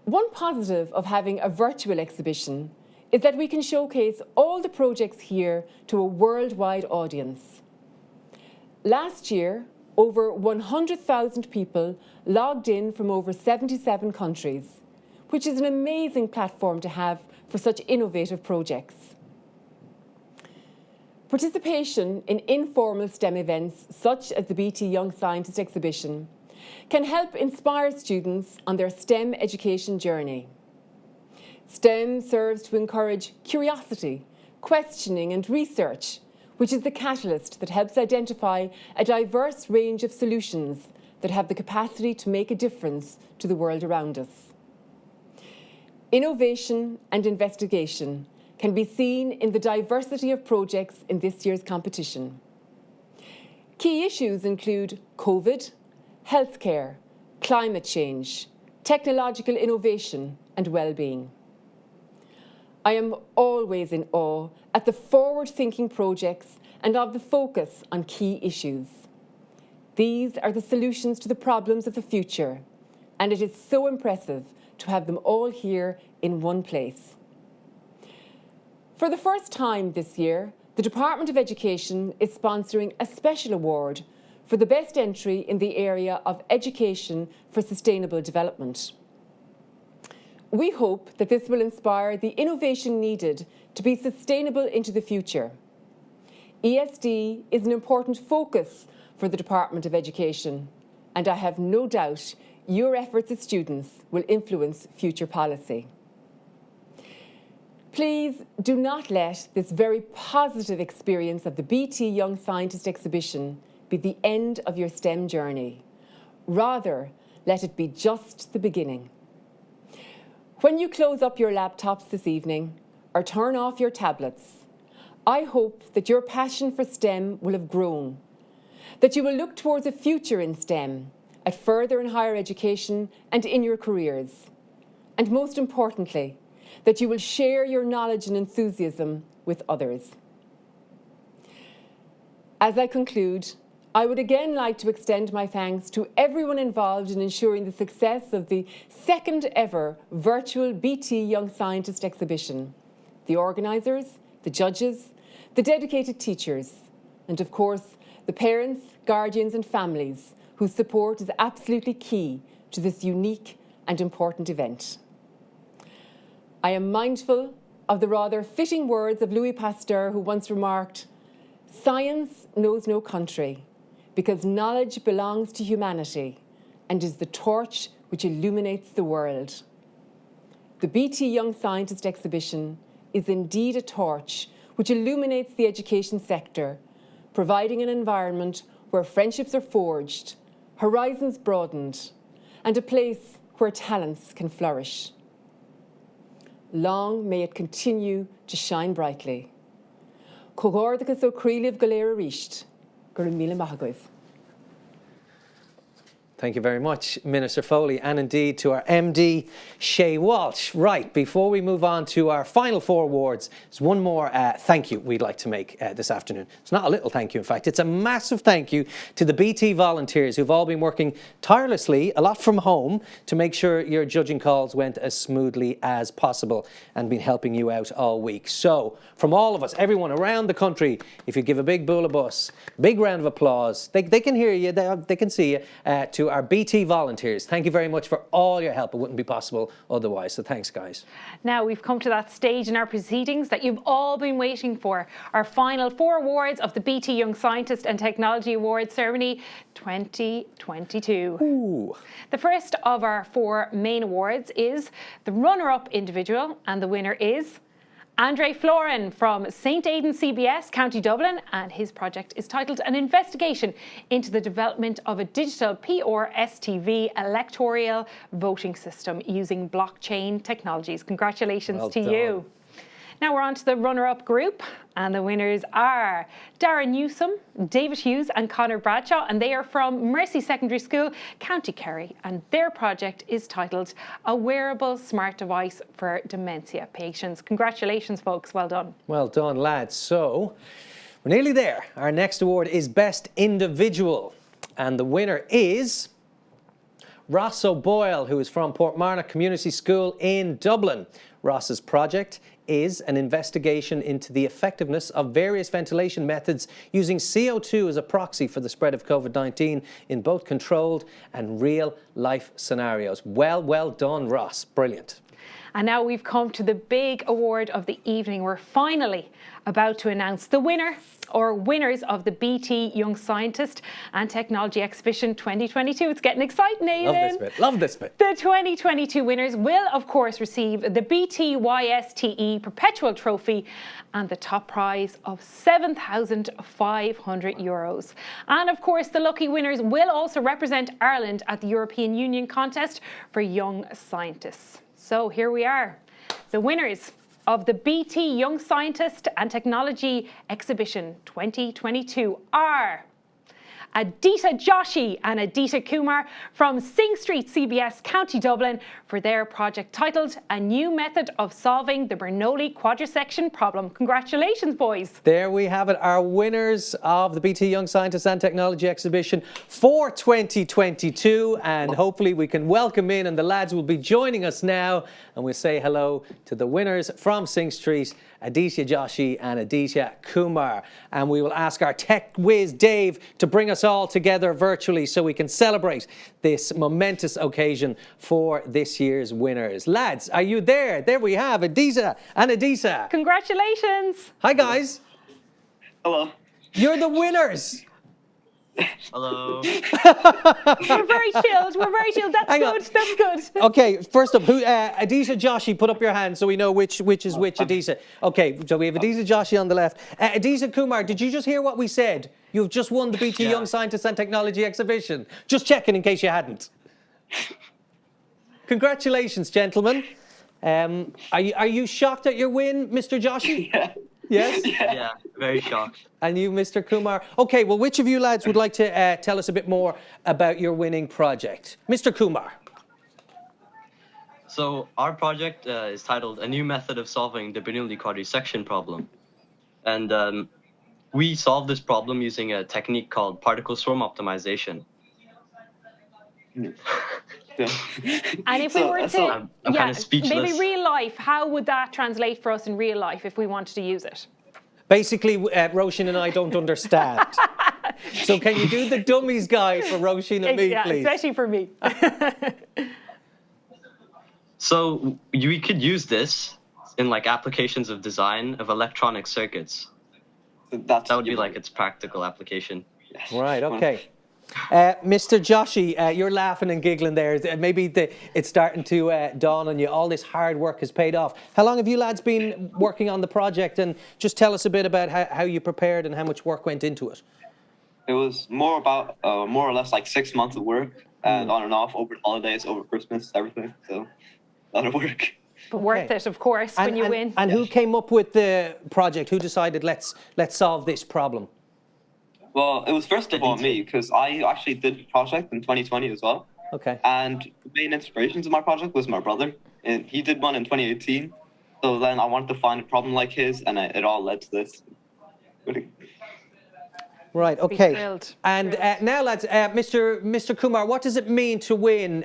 One positive of having a virtual exhibition is that we can showcase all the projects here to a worldwide audience. Last year, over 100,000 people logged in from over 77 countries, which is an amazing platform to have for such innovative projects. Participation in informal STEM events, such as the BT Young Scientist exhibition, can help inspire students on their STEM education journey. STEM serves to encourage curiosity, questioning and research, which is the catalyst that helps identify a diverse range of solutions that have the capacity to make a difference to the world around us. Innovation and investigation can be seen in the diversity of projects in this year's competition. Key issues include COVID, healthcare, climate change, technological innovation and well-being. I am always in awe at the forward-thinking projects and of the focus on key issues. These are the solutions to the problems of the future, and it is so impressive to have them all here in one place. For the first time this year, the Department of Education is sponsoring a special award for the best entry in the area of education for sustainable development. We hope that this will inspire the innovation needed to be sustainable into the future. ESD is an important focus for the Department of Education, and I have no doubt your efforts as students will influence future policy. Please do not let this very positive experience of the BT Young Scientist exhibition be the end of your STEM journey. Rather, let it be just the beginning. When you close up your laptops this evening or turn off your tablets, I hope that your passion for STEM will have grown, that you will look towards a future in STEM, at further and higher education and in your careers, and most importantly, that you will share your knowledge and enthusiasm with others. As I conclude, I would again like to extend my thanks to everyone involved in ensuring the success of the second ever virtual BT Young Scientist exhibition, the organisers, the judges, the dedicated teachers, and of course, the parents, guardians and families whose support is absolutely key to this unique and important event. I am mindful of the rather fitting words of Louis Pasteur, who once remarked, "Science knows no country, because knowledge belongs to humanity and is the torch which illuminates the world." The BT Young Scientist exhibition is indeed a torch which illuminates the education sector, providing an environment where friendships are forged, horizons broadened, and a place where talents can flourish. Long may it continue to shine brightly. Cogordagus o Creeliv Galera Risht, Gurmila Mahagov.
Thank you very much, Minister Foley, and indeed to our MD, Shay Walsh. Right, before we move on to our final 4 awards, there's one more thank you we'd like to make this afternoon. It's not a little thank you, in fact. It's a massive thank you to the BT volunteers who've all been working tirelessly, a lot from home, to make sure your judging calls went as smoothly as possible and been helping you out all week. So, from all of us, everyone around the country, if you give a big bullabus, big round of applause, they can hear you, they can see you, to our BT volunteers. Thank you very much for all your help. It wouldn't be possible otherwise. So thanks, guys.
Now we've come to that stage in our proceedings that you've all been waiting for. Our final 4 awards of the BT Young Scientist and Technology Awards Ceremony 2022.
Ooh.
The first of our 4 main awards is the runner-up individual, and the winner is Andre Florin from St Aidan CBS, County Dublin, and his project is titled An Investigation into the Development of a Digital PRSTV Electoral Voting System using Blockchain Technologies. Congratulations to you. Now we're on to the runner-up group, and the winners are Darren Newsom, David Hughes and Conor Bradshaw, and they are from Mercy Secondary School, County Kerry, and their project is titled A Wearable Smart Device for Dementia Patients. Congratulations, folks. Well done.
Well done, lads. So, we're nearly there. Our next award is Best Individual, and the winner is Ross O'Boyle, who is from Portmarnock Community School in Dublin. Ross's project is an investigation into the effectiveness of various ventilation methods using CO2 as a proxy for the spread of COVID-19 in both controlled and real-life scenarios. Well done, Ross. Brilliant.
And now we've come to the big award of the evening. We're finally about to announce the winner or winners of the BT Young Scientist and Technology Exhibition 2022. It's getting exciting, Aidan.
Love this bit.
The 2022 winners will, of course, receive the BTYSTE Perpetual Trophy and the top prize of €7,500. And, of course, the lucky winners will also represent Ireland at the European Union Contest for Young Scientists. So here we are, the winners of the BT Young Scientist and Technology Exhibition 2022 are Aditya Joshi and Aditya Kumar from Sing Street CBS, County Dublin, for their project titled A New Method of Solving the Bernoulli Quadrisection Problem. Congratulations, boys.
There we have it, our winners of the BT Young Scientists and Technology Exhibition for 2022, and hopefully we can welcome in, and the lads will be joining us now, and we'll say hello to the winners from Sing Street, Aditya Joshi and Aditya Kumar. And we will ask our tech whiz Dave to bring us all together virtually so we can celebrate this momentous occasion for this year's winners. Lads, are you there? There we have Aditya and Aditya.
Congratulations.
Hi, guys.
Hello.
You're the winners.
Hello.
We're very chilled. That's
Hang on.
good. That's good.
Okay, first up, who? Aditya Joshi, put up your hand so we know which is which Aditya. Okay, so we have Aditya Joshi on the left. Aditya Kumar, did you just hear what we said? You've just won the BT Young Scientists and Technology Exhibition. Just checking in case you hadn't. Congratulations, gentlemen. Are you shocked at your win, Mr. Joshi?
Yeah.
Yes?
Yeah, very shocked.
And you, Mr. Kumar? Okay, well, which of you lads would like to tell us a bit more about your winning project? Mr. Kumar.
So our project is titled A New Method of Solving the Bernoulli Quadrisection Problem. And we solved this problem using a technique called particle swarm optimization.
And if we were to,
I'm kind of speechless.
maybe real life, how would that translate for us in real life if we wanted to use it?
Basically, Roisin and I don't understand. So can you do the dummies guide for Roisin and me, please?
Especially for me.
So we could use this in like applications of design of electronic circuits. That would be like its practical application.
Right, okay. Mr. Joshi, you're laughing and giggling there. Maybe it's starting to dawn on you. All this hard work has paid off. How long have you lads been working on the project? And just tell us a bit about how you prepared and how much work went into it.
It was more or less like 6 months of work.
and on and off over the holidays, over Christmas, everything. So a lot of work.
But worth it, of course, when you win.
And who came up with the project? Who decided let's solve this problem?
Well, it was first of all me, because I actually did the project in 2020 as well.
Okay.
And the main inspirations of my project was my brother, and he did one in 2018. So then I wanted to find a problem like his, and it all led to this.
Right, okay.
Thrilled.
And now, lads, Mr. Kumar, what does it mean to win?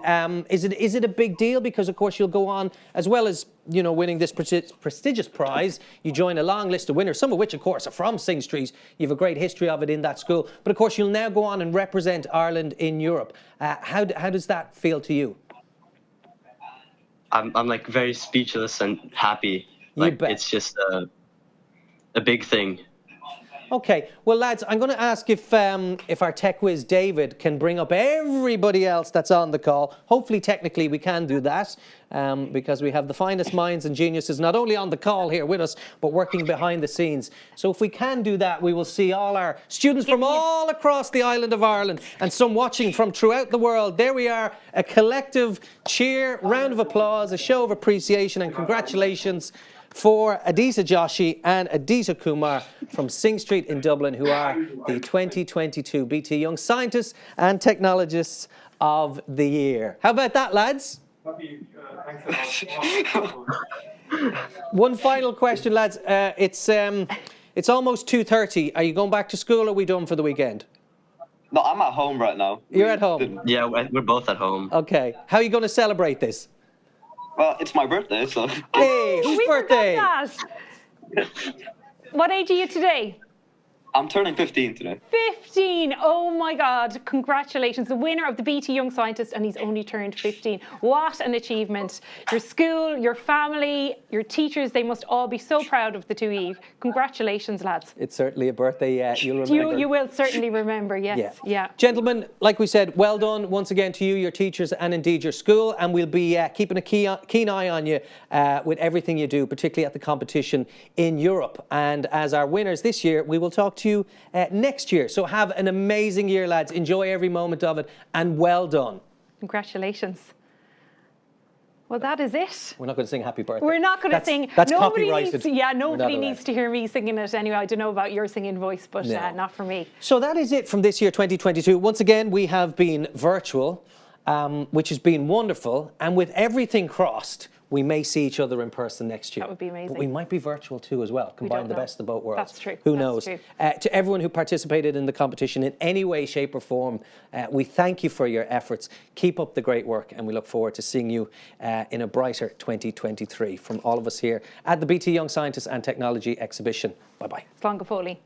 Is it a big deal? Because, of course, you'll go on, as well as, you know, winning this prestigious prize, you join a long list of winners, some of which, of course, are from Sing Street. You have a great history of it in that school. But, of course, you'll now go on and represent Ireland in Europe. How does that feel to you?
I'm like very speechless and happy. Like it's just a big thing.
Okay, well, lads, I'm going to ask if our tech whiz David can bring up everybody else that's on the call. Hopefully, technically, we can do that because we have the finest minds and geniuses not only on the call here with us, but working behind the scenes. So if we can do that, we will see all our students from all across the island of Ireland and some watching from throughout the world. There we are, a collective cheer, round of applause, a show of appreciation and congratulations for Adisa Joshi and Adisa Kumar from Sing Street in Dublin, who are the 2022 BT Young Scientists and Technologists of the Year. How about that, lads? One final question, lads. It's almost 2:30. Are you going back to school, or are we done for the weekend?
No, I'm at home right now.
You're at home?
Yeah, we're both at home.
Okay. How are you going to celebrate this?
Well, it's my birthday, so...
Hey, whose birthday?
What age are you today?
I'm turning 15 today.
15! Oh my God, congratulations. The winner of the BT Young Scientist, and he's only turned 15. What an achievement. Your school, your family, your teachers, they must all be so proud of the two of you. Congratulations, lads.
It's certainly a birthday you'll remember.
You will certainly remember, yes. Yeah.
Gentlemen, like we said, well done once again to you, your teachers, and indeed your school. And we'll be keeping a keen eye on you with everything you do, particularly at the competition in Europe. And as our winners this year, we will talk to you next year. So have an amazing year, lads. Enjoy every moment of it, and well done.
Congratulations. Well, that is it.
We're not going to sing happy birthday.
We're not going to sing.
That's
nobody
copyrighted.
Nobody needs to hear me singing it anyway. I don't know about your singing voice, but not for me.
So that is it from this year, 2022. Once again, we have been virtual, which has been wonderful. And with everything crossed, we may see each other in person next year.
That would be amazing.
But we might be virtual too as well, combine the best of both worlds.
That's true.
Who knows? To everyone who participated in the competition in any way, shape or form, we thank you for your efforts. Keep up the great work, and we look forward to seeing you in a brighter 2023. From all of us here at the BT Young Scientists and Technology Exhibition. Bye-bye.
Slán go fóill.